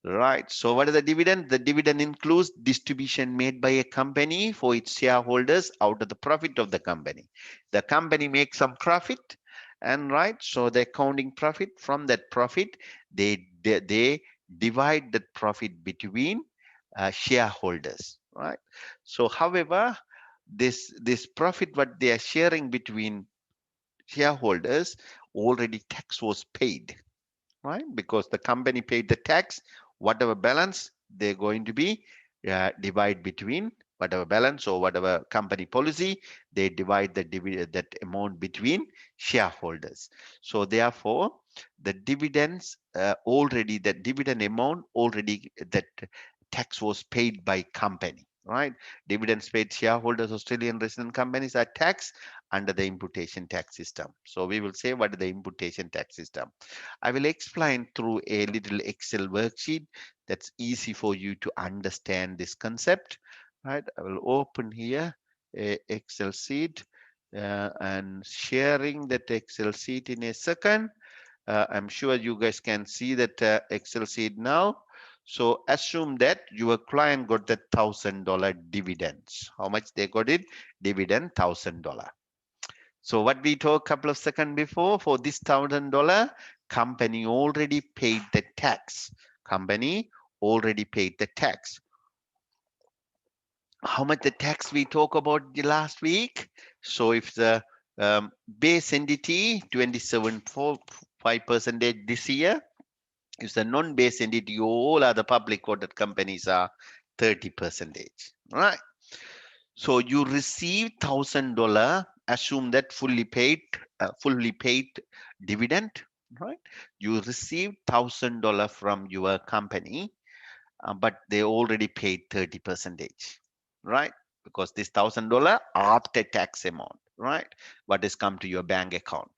Right. So what is the dividend? The dividend includes distribution made by a company for its shareholders out of the profit of the company. The company makes some profit, and right, so the accounting profit, from that profit, they divide that profit between shareholders, right? So however, this profit what they are sharing between shareholders, already tax was paid, right? Because the company paid the tax, whatever balance they're going to be divide between whatever balance or whatever company policy, they divide that amount between shareholders. So therefore, the dividends already, the dividend amount already, that tax was paid by company, right? Dividends paid shareholders, Australian resident companies are taxed under the imputation tax system. So we will say what is the imputation tax system. I will explain through a little Excel worksheet that's easy for you to understand this concept, right? I will open here a Excel sheet and sharing that Excel sheet in a second. I'm sure you guys can see that Excel sheet now. So assume that your client got that $1,000 dividends. How much they got it? Dividend $1,000. So what we talked a couple of seconds before, for this $1,000, company already paid the tax. Company already paid the tax. How much the tax we talk about the last week? So if the base entity 27.5% this year, if the non-base entity, all other public quoted companies are 30%, right? So you receive $1,000, assume that fully paid dividend, right? You receive $1,000 from your company, but they already paid 30%, right? Because this $1,000 after tax amount, right? What has come to your bank account.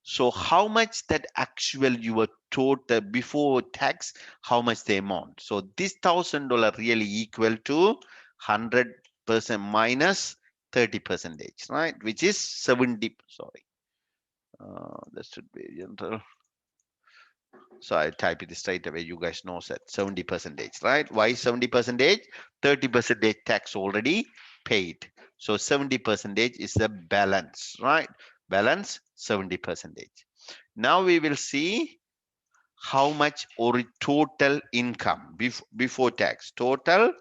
So how much that actual your total before tax, how much the amount? So this $1,000 really equal to 100% minus 30%, right? Which is 70, sorry. That should be general. So I type it straight away. You guys know that 70%, right? Why 70%? 30% tax already paid. So 70% is the balance, right? Balance 70%. Now we will see how much or total income before tax, total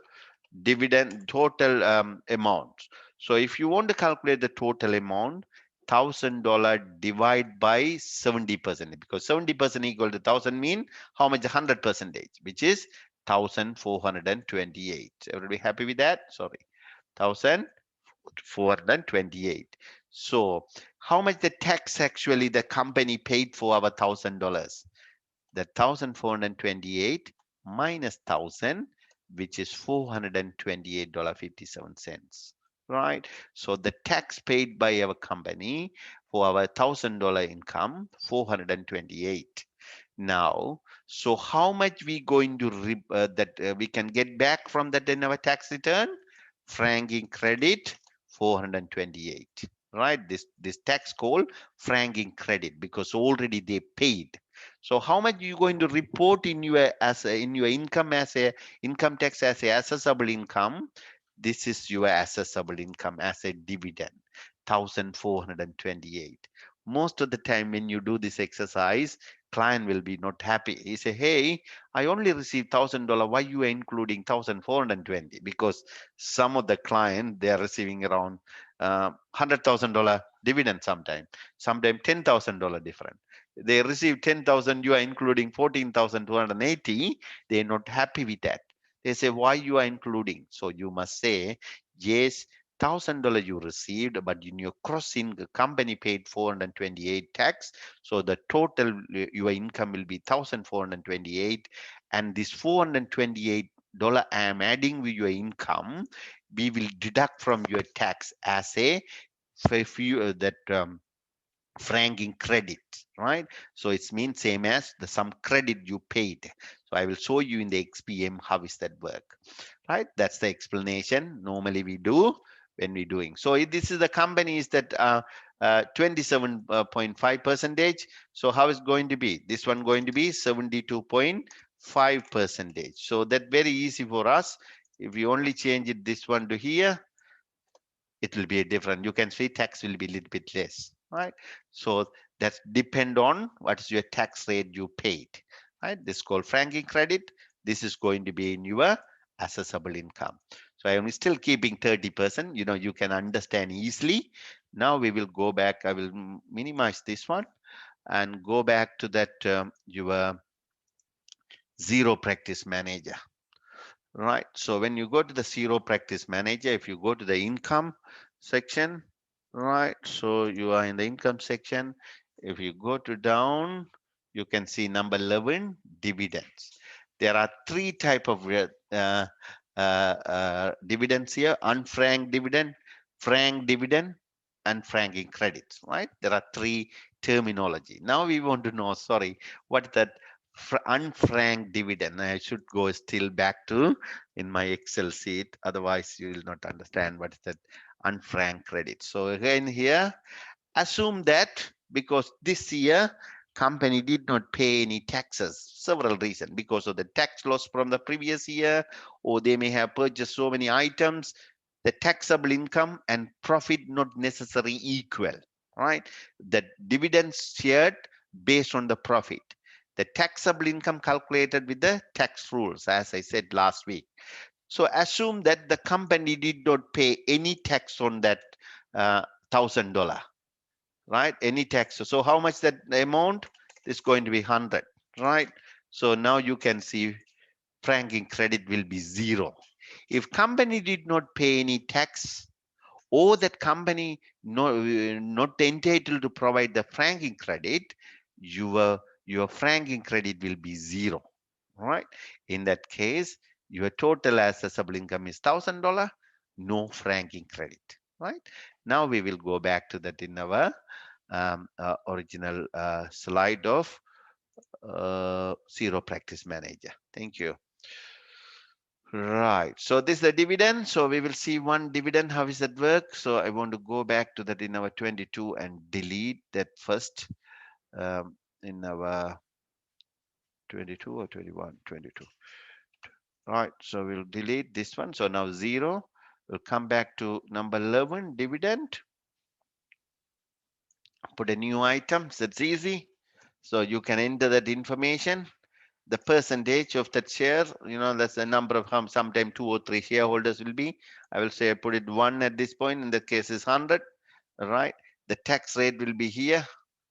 dividend, total amount. So if you want to calculate the total amount, $1,000 divide by 70%, because 70% equal to 1,000 mean how much? 100%, which is 1,428. Everybody happy with that? Sorry, 1,428. So how much the tax actually the company paid for our $1,000? The 1,428 minus 1,000, which is $428.57, right? So the tax paid by our company for our $1,000 income, 428. Now, so how much we going to that we can get back from that in our tax return? franking credit 428, right? This tax called franking credit because already they paid. So how much you going to report in your in your income as a income tax as a assessable income? This is your assessable income as a dividend, 1428. Most of the time when you do this exercise, client will be not happy. He say, hey, I only received $1,000. Why you are including 1420? Because some of the client they are receiving around $100,000 dividend sometime $10,000 different. They receive 10,000, you are including 14,280. They are not happy with that. They say, why you are including? So you must say, yes, $1,000 you received, but in your crossing company paid 428 tax. So the total your income will be 1,428, and this $428 I am adding with your income, we will deduct from your tax as a if you that franking credit, right? So it's means same as the some credit you paid. So I will show you in the XPM how is that work, right? That's the explanation normally we do when we're doing. So this is the company is that 27.5 percentage. So how is going to be? This one going to be 72.5 percentage. So that very easy for us. If we only change it this one to here, it will be a different. You can see tax will be a little bit less, right? So that's depend on what is your tax rate you paid, right? This is called franking credit. This is going to be in your assessable income. So I am still keeping 30%. You can understand easily. Now we will go back. I will minimize this one and go back to that your zero practice manager. Right. So when you go to the zero practice manager, if you go to the income section, right. So you are in the income section. If you go to down, you can see number 11, dividends. There are three type of dividends here: unfranked dividend, franked dividend, and franking credits. Right. There are three terminology. Now we want to know. Sorry, what that unfranked dividend? I should go still back to in my Excel sheet. Otherwise, you will not understand what is that unfranked credit. So again here, assume that because this year company did not pay any taxes, several reasons, because of the tax loss from the previous year, or they may have purchased so many items, the taxable income and profit not necessarily equal, right? The dividends shared based on the profit. The taxable income calculated with the tax rules, as I said last week. So assume that the company did not pay any tax on that $1,000, right? Any tax. So how much that amount is going to be 100, right? So now you can see franking credit will be zero. If company did not pay any tax, or that company not entitled to provide the franking credit, your franking credit will be zero, right? In that case, your total assessable income is $1,000, no franking credit, right? Now we will go back to that in our original slide of zero practice manager. Thank you. Right. So this is the dividend. So we will see one dividend. How is that work? So I want to go back to that in our 22 and delete that first in our 22 or 21, 22. Right. So we'll delete this one. So now zero. We'll come back to number 11, dividend. Put a new item. That's easy. So you can enter that information. The percentage of that share, that's the number of sometime 2 or 3 shareholders will be. I will say I put it 1 at this point. In that case is 100, right? The tax rate will be here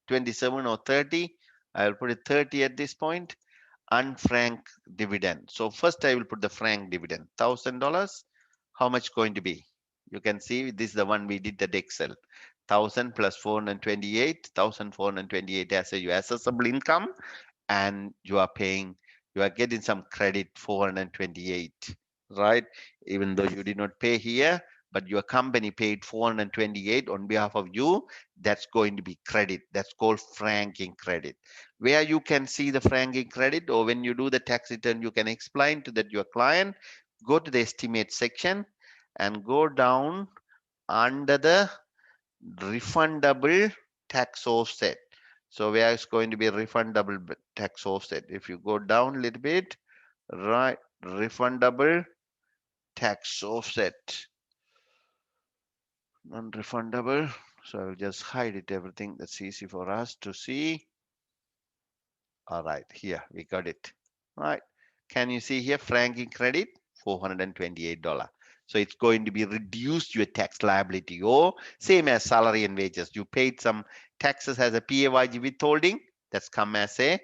27 or 30. I will put it 30 at this point. Unfranked dividend. So first I will put the frank dividend, $1,000. How much going to be? You can see this is the one we did that Excel. 1,000 plus 428, 1,428 as a your assessable income, and you are getting some credit 428, right? Even though you did not pay here, but your company paid 428 on behalf of you, that's going to be credit. That's called franking credit. Where you can see the franking credit, or when you do the tax return, you can explain to that your client, go to the estimate section and go down under the refundable tax offset. So where is going to be refundable tax offset? If you go down a little bit, right, refundable tax offset, non-refundable. So I'll just hide it, everything that's easy for us to see. All right, here we got it. All right. Can you see here franking credit? $428. So it's going to be reduced your tax liability, or same as salary and wages. You paid some taxes as a PAYG withholding. That's come as a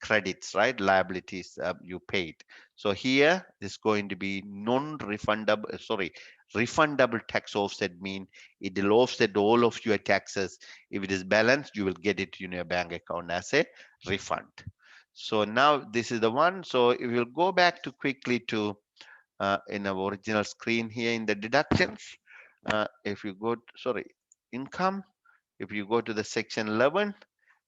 credits, right? Liabilities you paid. So here is going to be non-refundable, sorry, refundable tax offset mean it will offset all of your taxes. If it is balanced, you will get it in your bank account as a refund. So now this is the one. So if we'll go back to quickly to in our original screen here in the deductions, if you go, sorry, income, if you go to the section 11,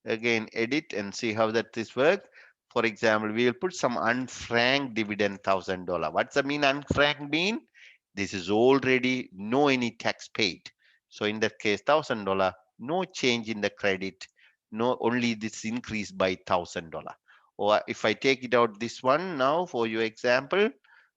again edit and see how that this work. For example, we will put some unfranked dividend $1,000. What's the mean unfranked mean? This is already no any tax paid. So in that case, $1,000, no change in the credit, no only this increase by $1,000. Or if I take it out this one now for your example,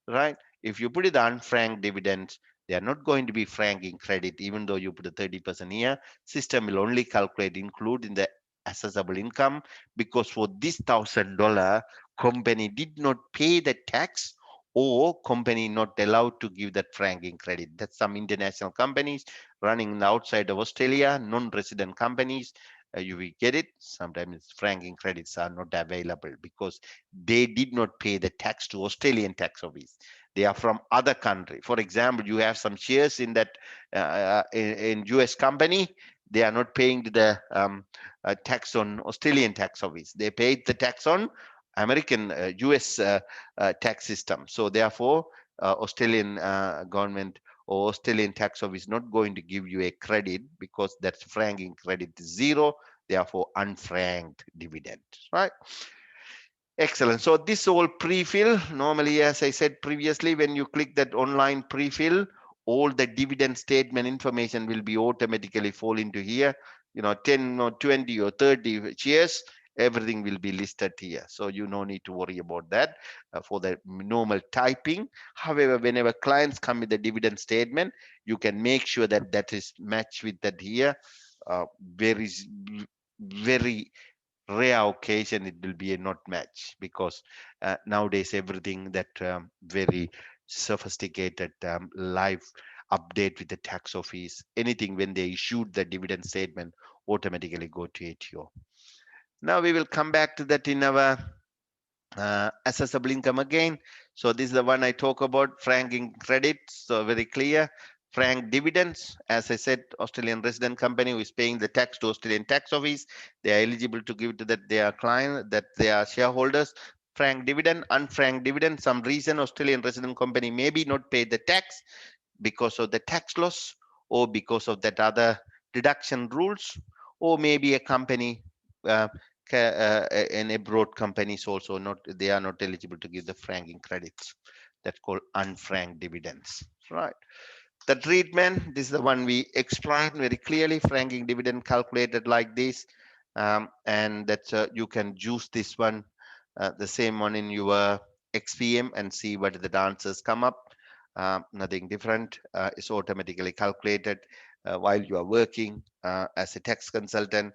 right? If you put it the unfranked dividends, they are not going to be franking credit, even though you put a 30% here. System will only calculate include in the assessable income, because for this $1,000 company did not pay the tax, or company not allowed to give that franking credit. That's some international companies running outside of Australia, non-resident companies. You will get it. Sometimes franking credits are not available because they did not pay the tax to Australian tax office. They are from other country. For example, you have some shares in that in US company. They are not paying the tax on Australian tax office. They paid the tax on American US tax system. So therefore, Australian government or Australian tax office is not going to give you a credit, because that's franking credit is zero, therefore unfranked dividend, right? Excellent. So this all pre-fill, normally, as I said previously, when you click that online pre-fill, all the dividend statement information will be automatically fall into here. 10 or 20 or 30 shares, everything will be listed here. So you no need to worry about that for the normal typing. However, whenever clients come with the dividend statement, you can make sure that that is matched with that here. Very, very rare occasion it will be a not match, because nowadays everything that very sophisticated live update with the tax office, anything when they issued the dividend statement automatically go to ATO. Now we will come back to that in our assessable income again. So this is the one I talk about, franking credits. So very clear. Frank dividends, as I said, Australian resident company who is paying the tax to Australian tax office, they are eligible to give to that their client, that their shareholders. Frank dividend, unfranked dividend, some reason Australian resident company maybe not pay the tax because of the tax loss, or because of that other deduction rules, or maybe a company uh, and abroad companies also not, they are not eligible to give the franking credits. That's called unfranked dividends, right? The treatment, this is the one we explained very clearly. Franking dividend calculated like this, and that you can use this one, the same one in your XPM, and see what the answers come up. Nothing different. It's automatically calculated while you are working as a tax consultant.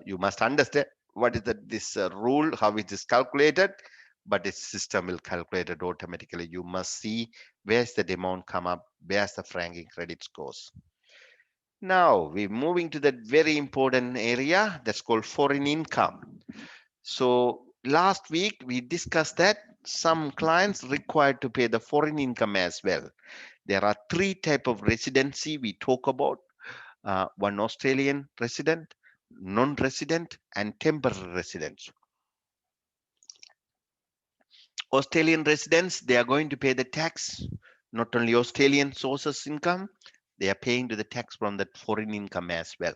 You must understand what is this rule, how it is calculated, but the system will calculate it automatically. You must see where's the amount come up, where's the franking credits goes. Now we're moving to that very important area that's called foreign income. So last week we discussed that some clients required to pay the foreign income as well. There are three type of residency we talk about. One Australian resident, non-resident, and temporary residents. Australian residents, they are going to pay the tax, not only Australian sources income, they are paying to the tax from that foreign income as well.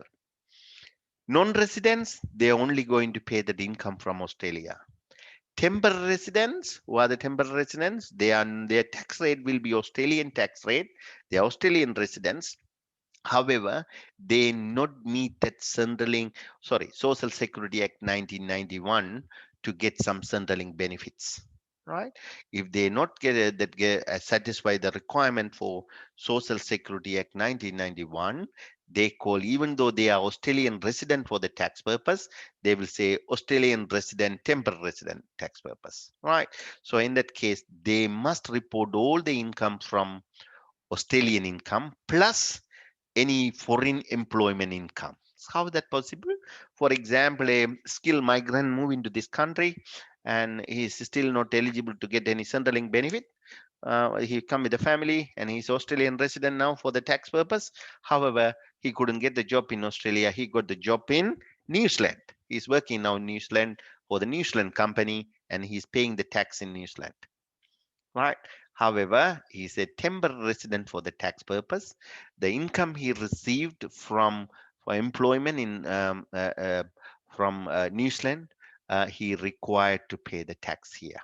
Non-residents, they are only going to pay that income from Australia. Temporary residents, who are the temporary residents, their tax rate will be Australian tax rate. They are Australian residents. However, they not meet that Social Security Act 1991 to get some Centrelink benefits, right? If they not satisfy the requirement for Social Security Act 1991, they call, even though they are Australian resident for the tax purpose, they will say Australian resident, temporary resident tax purpose, right? So in that case, they must report all the income from Australian income plus any foreign employment income. How is that possible? For example, a skilled migrant move into this country and he is still not eligible to get any Centrelink benefit. He come with a family and he's Australian resident now for the tax purpose. However, he couldn't get the job in Australia. He got the job in New Zealand. He's working now in New Zealand for the New Zealand company and he's paying the tax in New Zealand, right? However, he is a temporary resident for the tax purpose. The income he received from for employment in from New Zealand, he required to pay the tax here,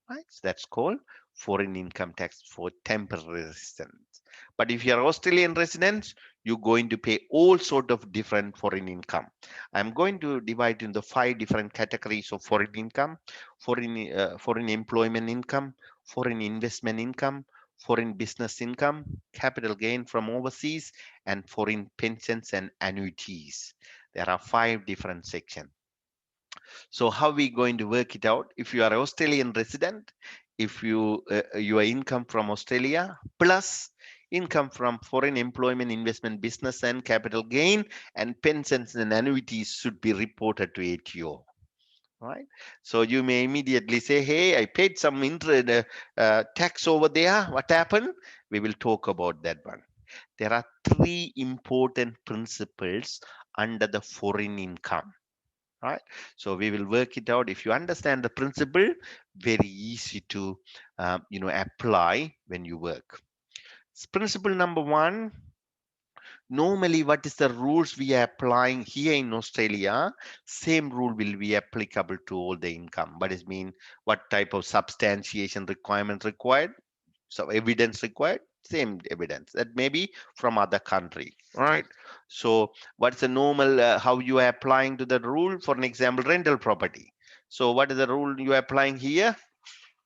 right? So that's called foreign income tax for temporary residents. But if you are Australian residents, you're going to pay all sort of different foreign income. I'm going to divide into 5 different categories of foreign income: foreign employment income, foreign investment income, foreign business income, capital gain from overseas, and foreign pensions and annuities. There are 5 different sections. So how we going to work it out? If you are Australian resident, if your income from Australia plus income from foreign employment, investment, business, and capital gain, and pensions and annuities should be reported to ATO. Right. So you may immediately say, "Hey, I paid some tax over there. What happened?" We will talk about that one. There are 3 important principles under the foreign income, right? So we will work it out. If you understand the principle, very easy to apply when you work. Principle number 1: normally what is the rules we are applying here in Australia, same rule will be applicable to all the income. What is mean? What type of substantiation requirements required? So evidence required, same evidence that may be from other country, right? So what's the normal, how you are applying to the rule? For an example, rental property. So what is the rule you are applying here?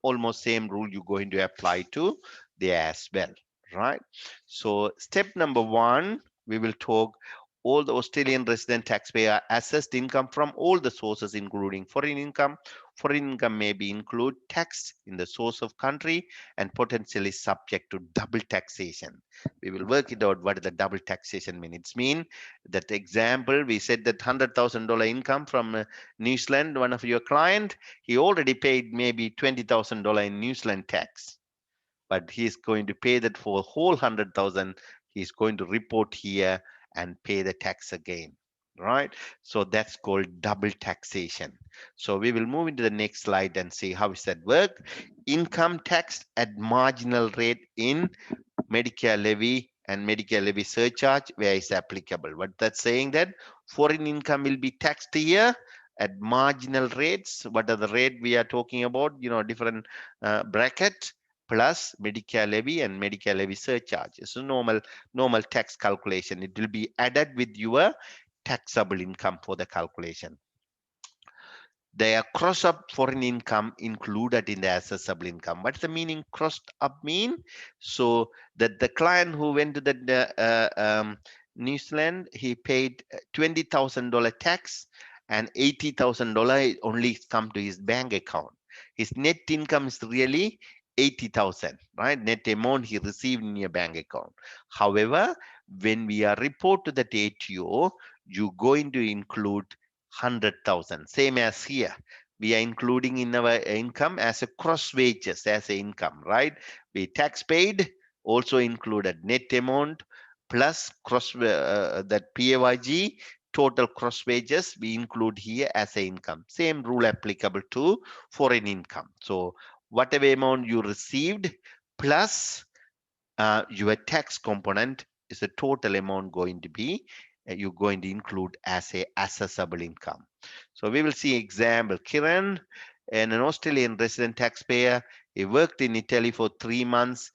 Almost same rule you're going to apply to there as well, right? So step number 1, we will talk all the Australian resident taxpayer assessed income from all the sources, including foreign income. Foreign income may be include tax in the source of country and potentially subject to double taxation. We will work it out. What does the double taxation mean? It's mean that example, we said that $100,000 income from New Zealand, one of your client, he already paid maybe $20,000 in New Zealand tax, but he's going to pay that for a whole 100,000. He's going to report here and pay the tax again, right? So that's called double taxation. So we will move into the next slide and see how does that work. Income tax at marginal rate in Medicare levy and Medicare levy surcharge where is applicable. But that's saying that foreign income will be taxed here at marginal rates. What are the rate we are talking about? Different bracket plus Medicare levy and Medicare levy surcharge. So normal tax calculation. It will be added with your taxable income for the calculation. They are cross up foreign income included in the assessable income. What's the meaning crossed up mean? So that the client who went to the New Zealand, he paid $20,000 tax and $80,000 only come to his bank account. His net income is really 80,000, right? Net amount he received in your bank account. However, when we are report to the ATO, you're going to include 100,000. Same as here. We are including in our income as a cross wages as a income, right? We tax paid, also included net amount plus cross that PAYG, total cross wages we include here as a income. Same rule applicable to foreign income. So whatever amount you received plus your tax component is the total amount going to be you're going to include as a assessable income. So we will see example. Kiran, and an Australian resident taxpayer. He worked in Italy for 3 months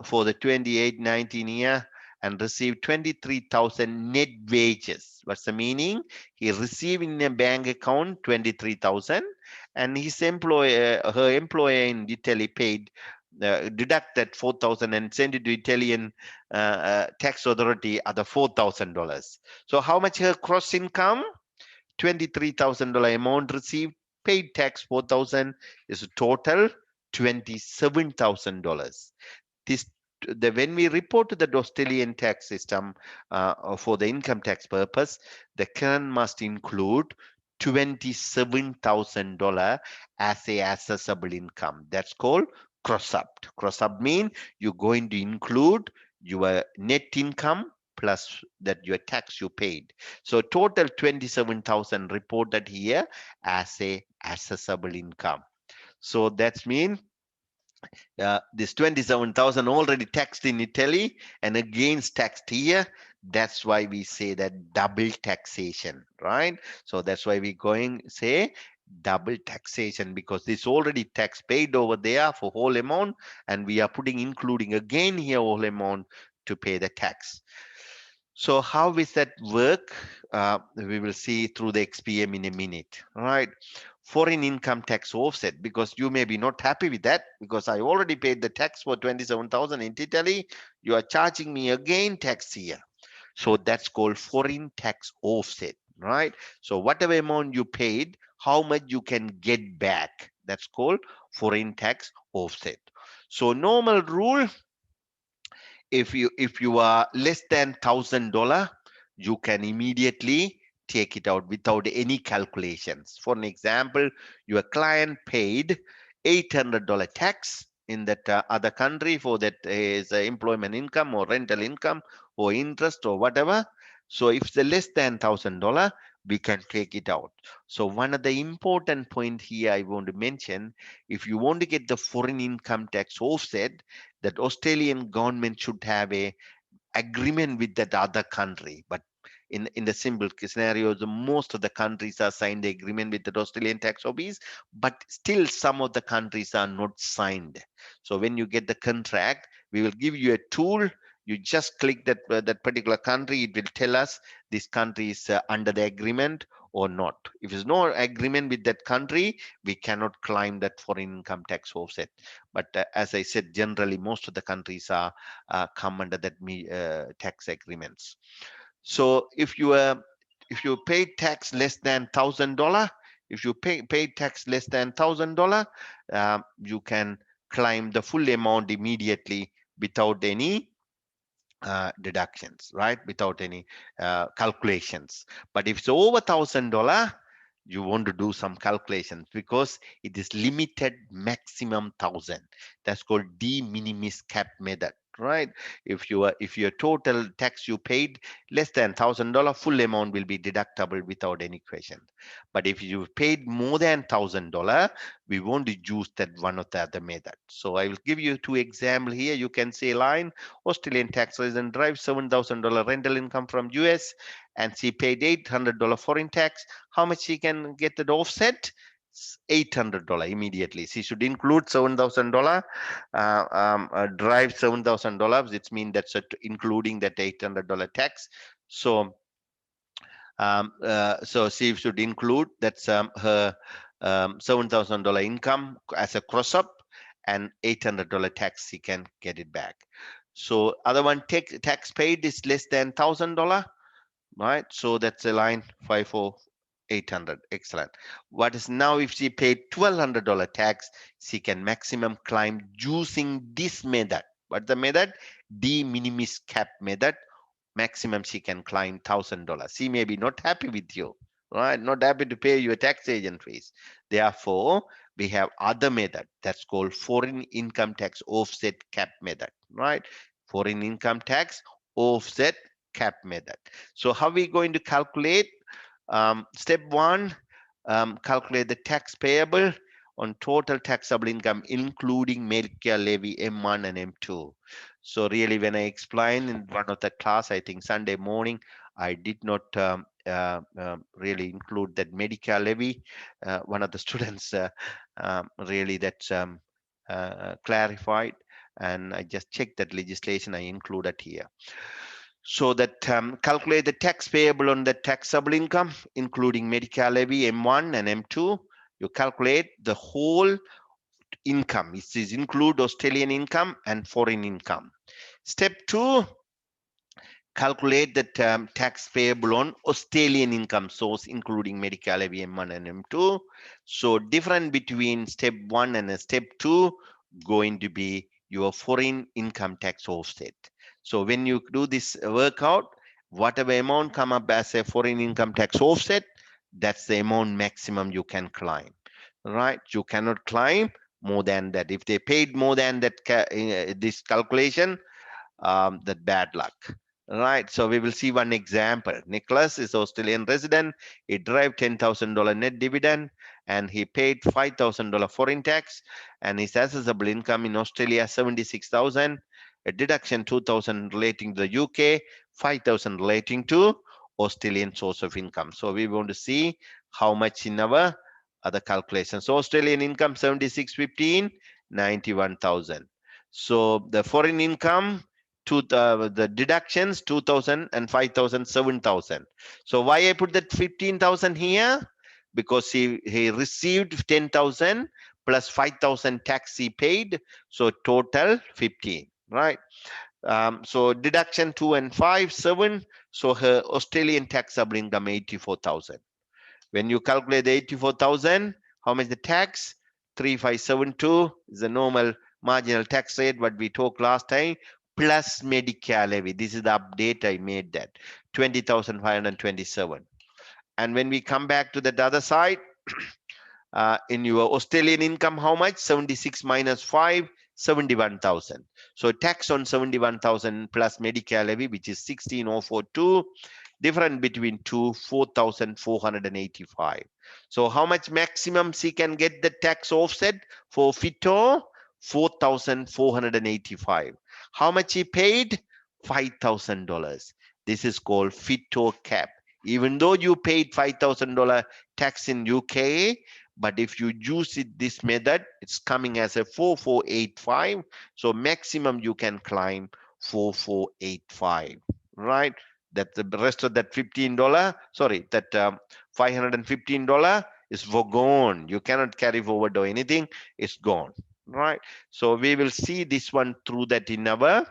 for the 28-19 year and received 23,000 net wages. What's the meaning? He received in a bank account 23,000, and her employer in Italy paid deduct that 4,000 and send it to Italian tax authority other $4,000. So how much her gross income? $23,000 amount received, paid tax 4,000 is a total $27,000. This when we report to the Australian tax system for the income tax purpose, the current must include $27,000 as a assessable income. That's called cross up. Cross up mean you're going to include your net income plus that your tax you paid. So total 27,000 reported here as a assessable income. So that's mean this 27,000 already taxed in Italy and against taxed here. That's why we say that double taxation, right? So that's why we going say double taxation, because this already tax paid over there for whole amount, and we are putting including again here whole amount to pay the tax. So how is that work? We will see through the XPM in a minute, right? Foreign income tax offset, because you may be not happy with that because I already paid the tax for 27,000 in Italy. You are charging me again tax here. So that's called foreign tax offset, right? So whatever amount you paid, how much you can get back. That's called foreign tax offset. So normal rule, if you are less than $1,000, you can immediately take it out without any calculations. For an example, your client paid $800 tax in that other country for that is employment income or rental income or interest or whatever. So if it's less than $1,000, we can take it out. So one of the important point here I want to mention, if you want to get the foreign income tax offset, that Australian government should have a agreement with that other country. But in the simple scenario, most of the countries are signed the agreement with the Australian tax office, but still some of the countries are not signed. So when you get the contract, we will give you a tool. You just click that particular country. It will tell us this country is under the agreement or not. If there's no agreement with that country, we cannot claim that foreign income tax offset. But as I said, generally most of the countries are come under that tax agreements. So if you pay tax less than $1,000, if you pay tax less than $1,000, you can claim the full amount immediately without any deductions, right? Without any calculations. But if it's over $1,000, you want to do some calculations because it is limited maximum 1,000. That's called de minimis cap method, right? If your total tax you paid less than $1,000, full amount will be deductible without any question. But if you paid more than $1,000, we want to use that one of the other method. So I will give you two examples here. You can say line Australian tax resident drives $7,000 rental income from US and she paid $800 foreign tax. How much she can get that offset? $800 immediately. She should include $7,000. Drive $7,000. It means that's including that $800 tax. So she should include that's her $7,000 income as a cross up, and $800 tax she can get it back. So other one tax paid is less than $1,000, right? So that's a line 54800. Excellent. What is now if she paid $1,200 tax, she can maximum claim using this method. What the method? De minimis cap method. Maximum she can claim $1,000. She may be not happy with you, right? Not happy to pay your tax agent fees. Therefore, we have other method that's called foreign income tax offset cap method, right? Foreign income tax offset cap method. So how are we going to calculate? Step one, calculate the tax payable on total taxable income, including Medicare levy M1 and M2. So really, when I explained in one of the class, I think Sunday morning, I did not really include that Medicare levy. One of the students really that's clarified, and I just checked that legislation I included here. So that calculate the tax payable on the taxable income, including Medicare levy M1 and M2. You calculate the whole income. It is include Australian income and foreign income. Step 2, calculate the tax payable on Australian income source, including Medicare levy M1 and M2. So different between step 1 and step 2 going to be your foreign income tax offset. So when you do this workout, whatever amount come up as a foreign income tax offset, that's the amount maximum you can climb, right? You cannot climb more than that. If they paid more than that, this calculation, that bad luck. Right, so we will see one example. Nicholas is Australian resident. He derived $10,000 net dividend and he paid $5,000 foreign tax, and his assessable income in Australia 76,000. A deduction 2,000 relating to the UK, 5,000 relating to Australian source of income. So we want to see how much in our other calculations. So Australian income 7615, 91,000. So the foreign income, to the deductions 2,000 and 5,000, 7,000. So why I put that 15,000 here? Because he received 10,000 plus 5,000 tax he paid, so total 15, right? So deduction 2 and 5, 7. So her Australian taxable income 84,000. When you calculate the 84,000, how much the tax? 3,572 is the normal marginal tax rate what we talked last time, plus Medicare levy. This is the update I made, that 20,527. And when we come back to the other side, in your Australian income, how much? 76 minus 5, 71,000. So tax on 71,000 plus Medicare levy, which is 16,042. Difference between two, 4,485. So how much maximum she can get the tax offset for FITO? 4,485. How much he paid? $5,000. This is called FITO cap. Even though you paid $5,000 tax in UK, but if you use it this method, it's coming as a 4,485. So maximum you can climb 4,485, right? That the rest of that $15, sorry, that $515 is gone. You cannot carry forward or anything. It's gone, right? So we will see this one through that in our,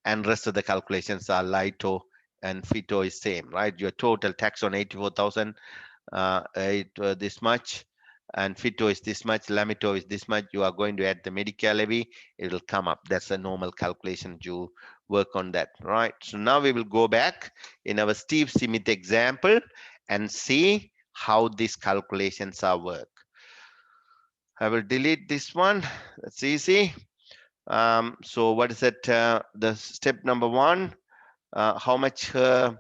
and rest of the calculations are LITO and FITO is same, right? Your total tax on 84,000, this much, and FITO is this much, LAMITO is this much. You are going to add the Medicare levy, it will come up. That's a normal calculation. You work on that, right? So now we will go back in our Steve Smith example and see how these calculations are work. I will delete this one. That's easy. So what is it? The step number 1, how much her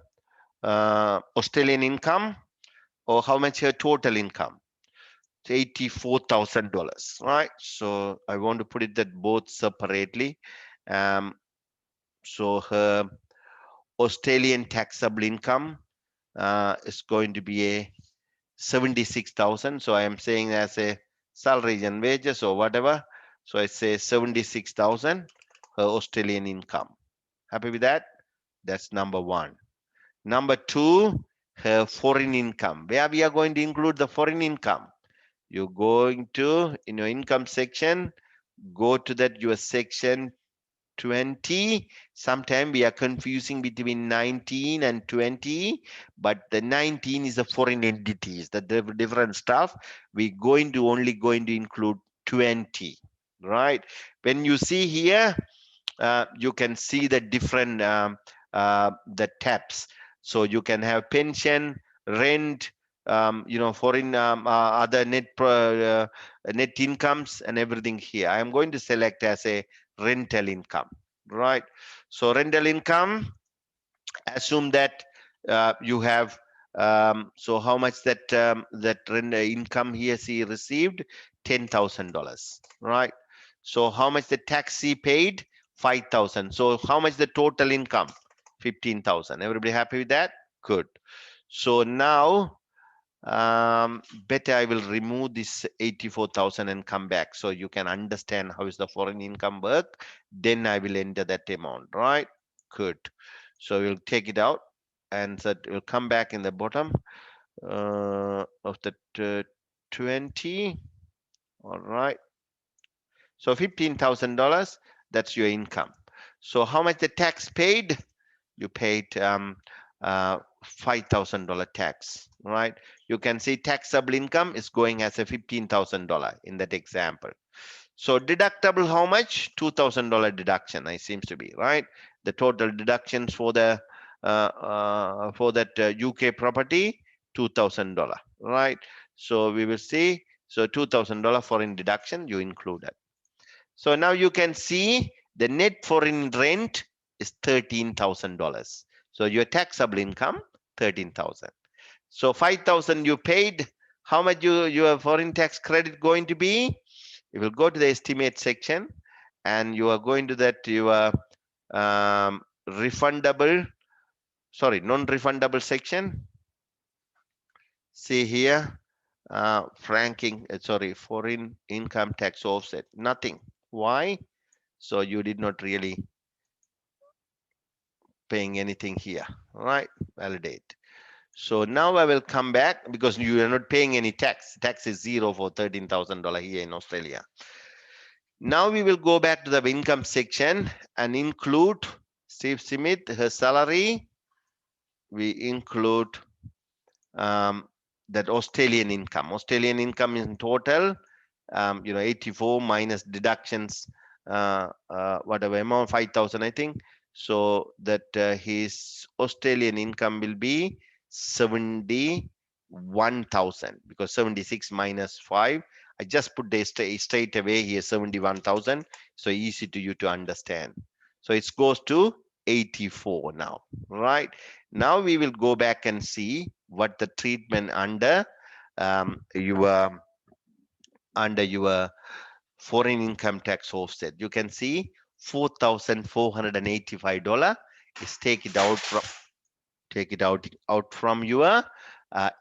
Australian income, or how much her total income? $84,000, right? So I want to put it that both separately. So her Australian taxable income is going to be a 76,000. So I am saying as a salaries and wages or whatever. So I say 76,000 her Australian income. Happy with that? That's number 1. Number 2, her foreign income. Where we are going to include the foreign income? You're going to, in your income section, go to that your section 20. Sometimes we are confusing between 19 and 20, but the 19 is the foreign entities, the different stuff. We're only going to include 20, right? When you see here, you can see the different the tabs. So you can have pension, rent, foreign other net incomes and everything here. I am going to select as a rental income, right? So rental income, assume that you have so how much that that rent income here she received? $10,000, right? So how much the tax he paid? 5,000. So how much the total income? 15,000. Everybody happy with that? Good. So now better I will remove this 84,000 and come back so you can understand how is the foreign income work. Then I will enter that amount, right? Good. So we'll take it out and so it will come back in the bottom of the 20. All right. So $15,000, that's your income. So how much the tax paid? You paid $5,000 tax, right? You can see taxable income is going as a $15,000 in that example. So deductible, how much? $2,000 deduction, I seems to be, right? The total deductions for the for that UK property, $2,000, right? So we will see. So $2,000 foreign deduction you included. So now you can see the net foreign rent is $13,000. So your taxable income 13,000. So 5,000 you paid. How much your foreign tax credit going to be? You will go to the estimate section, and you are going to that your refundable, sorry, non-refundable section. See here, franking, sorry, foreign income tax offset. Nothing. Why? So you did not really paying anything here, right? Validate. So now I will come back because you are not paying any tax. Tax is zero for $13,000 here in Australia. Now we will go back to the income section and include Steve Smith, her salary. We include that Australian income. Australian income in total, 84 minus deductions, whatever amount, 5,000, I think. So that his Australian income will be 71,000 because 76 minus 5. I just put the straight away here 71,000. So easy to you to understand. So it goes to 84 now, right? Now we will go back and see what the treatment your under your foreign income tax offset. You can see $4,485 is take it out from your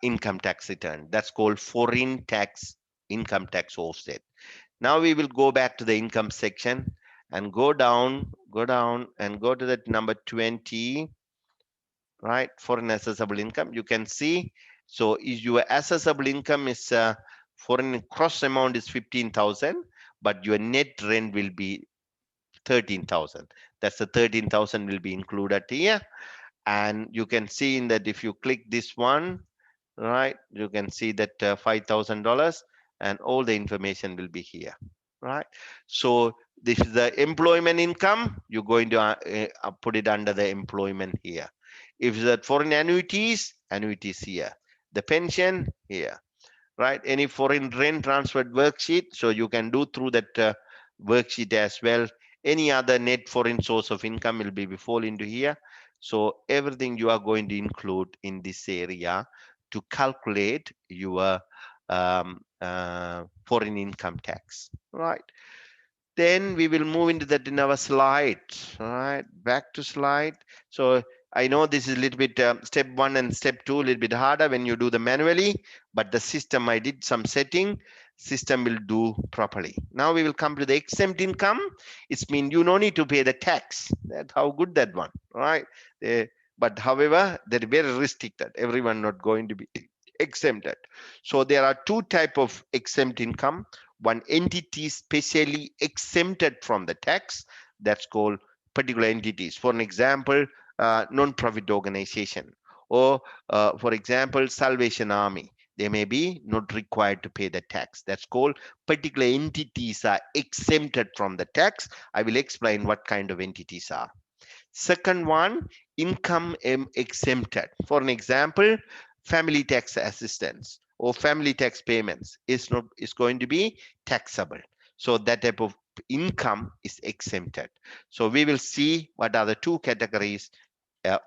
income tax return. That's called foreign tax income tax offset. Now we will go back to the income section and go down and go to that number 20, right? Foreign assessable income. You can see, so is your assessable income is foreign cross amount is 15,000, but your net rent will be 13,000. That's the 13,000 will be included here. And you can see in that if you click this one, right, you can see that $5,000 and all the information will be here, right? So this is the employment income. You're going to put it under the employment here. If that foreign annuities here. The pension here, right? Any foreign rent transferred worksheet, so you can do through that worksheet as well. Any other net foreign source of income will be fall into here. So everything you are going to include in this area to calculate your foreign income tax, right? Then we will move into that in our slide. All right, back to slide. So I know this is a little bit step 1 and step 2 a little bit harder when you do the manually, but the system, I did some setting, system will do properly. Now we will come to the exempt income. It's mean you no need to pay the tax. That's how good that one, right? But however, they're very restricted. Everyone not going to be exempted. So there are two type of exempt income. One entity specially exempted from the tax, that's called particular entities. For an example, non-profit organization, or for example, Salvation Army. They may be not required to pay the tax. That's called particular entities are exempted from the tax. I will explain what kind of entities are. Second one, income exempted. For an example, family tax assistance or family tax payments is going to be taxable. So that type of income is exempted. So we will see what are the two categories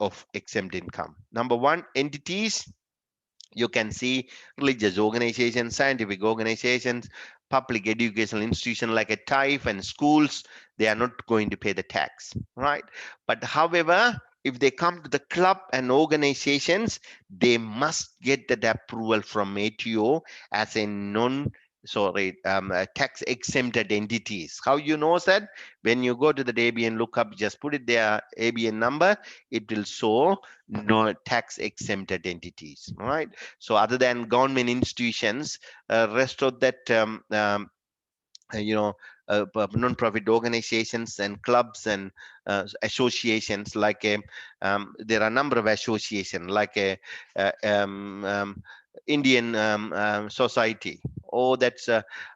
of exempt income. Number one, entities. You can see religious organizations, scientific organizations, public educational institutions like a TIFE and schools, they are not going to pay the tax, right? But however, If they come to the club and organizations, they must get that approval from ATO as a tax exempted entities. How you know that? When you go to the ABN lookup, just put it there, ABN number, it will show no tax exempted entities, right? So other than government institutions, rest of that uh, you know non-profit organizations and clubs and associations, like a there are a number of associations like a Indian society, or that's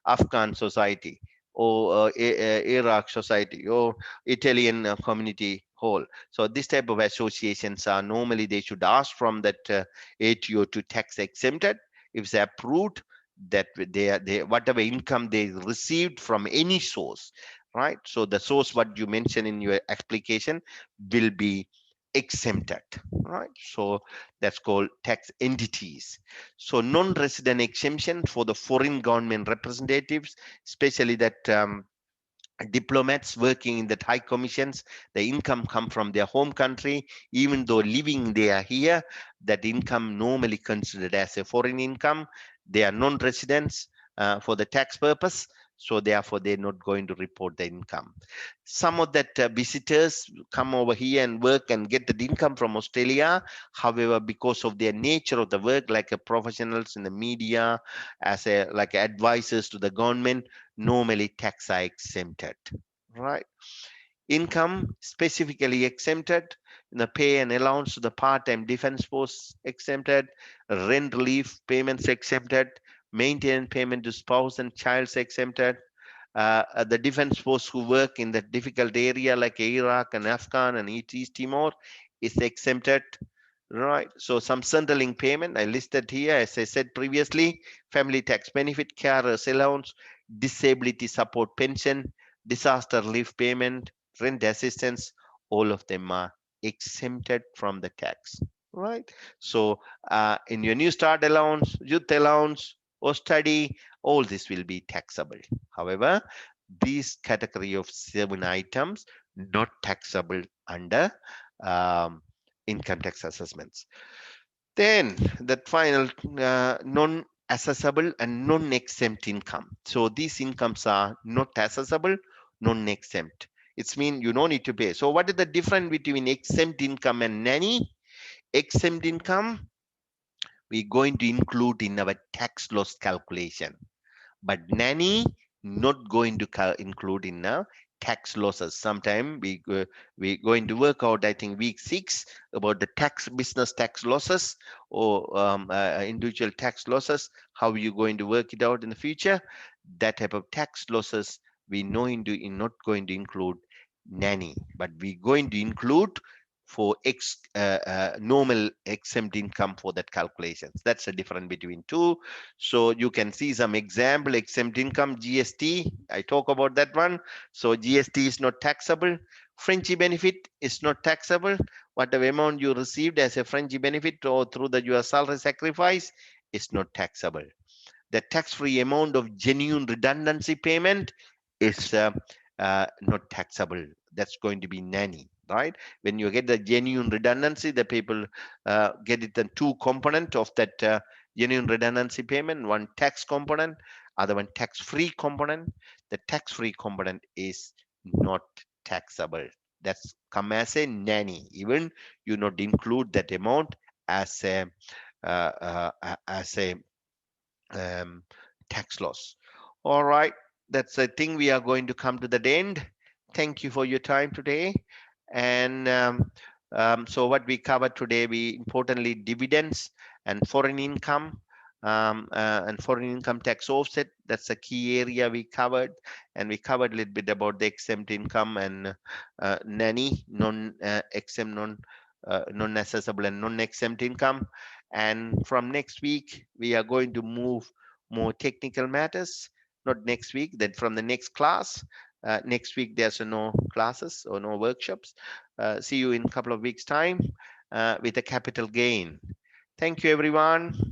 Afghan society, or Iraq society, or Italian community hall. So this type of associations are normally, they should ask from that ATO to tax exempted. If it's approved, that they whatever income they received from any source, right? So the source what you mention in your application will be exempted, right? So that's called tax entities. So non-resident exemption for the foreign government representatives, especially that diplomats working in the high commissions, the income come from their home country, even though living they are here, that income normally considered as a foreign income. They are non-residents for the tax purpose, so therefore they're not going to report the income. Some of that visitors come over here and work and get the income from Australia. However, because of their nature of the work, like professionals in the media, as a like advisors to the government, normally tax are exempted, right? Income specifically exempted, the pay and allowance to the part-time defense force exempted, rent relief payments exempted, maintenance payment to spouse and child's exempted. The defense force who work in the difficult area like Iraq and Afghan and East Timor is exempted. Right. So some Centrelink payment I listed here, as I said previously: family tax benefit, carers allowance, disability support pension, disaster relief payment, rent assistance, all of them are exempted from the tax. Right. So in your new start allowance, youth allowance, or study, all this will be taxable. However, these category of 7 items not taxable under um, income tax assessments. Then that final non-assessable and non-exempt income. So these incomes are not assessable, non-exempt. It's mean you don't need to pay. So what is the difference between exempt income and nanny? Exempt income we're going to include in our tax loss calculation, but nanny not going to include in tax losses. Sometime we going to work out, I think week 6, about the tax business tax losses, or individual tax losses, how you going to work it out in the future. That type of tax losses we know not going to include nanny, but we going to include for normal exempt income for that calculations. That's the difference between two. So you can see some example: exempt income, GST. I talk about that one. So GST is not taxable. Frenchy benefit is not taxable. Whatever amount you received as a Frenchy benefit or through the your salary sacrifice is not taxable. The tax-free amount of genuine redundancy payment is not taxable. That's going to be nanny, right? When you get the genuine redundancy, the people get it the two component of that genuine redundancy payment: one tax component, other one tax-free component. The tax-free component is not taxable. That's come as a nanny. Even you not include that amount as a as a um, tax loss. All right, that's I think we are going to come to the end. Thank you for your time today. And so what we covered today, we importantly dividends and foreign income, and foreign income tax offset. That's a key area we covered, and we covered a little bit about the exempt income and nanny, non-exempt, non-assessable and non-exempt income. And from next week, we are going to move more technical matters. Not next week, then from the next class. Next week, there's no classes or no workshops. See you in a couple of weeks' time with a capital gain. Thank you, everyone.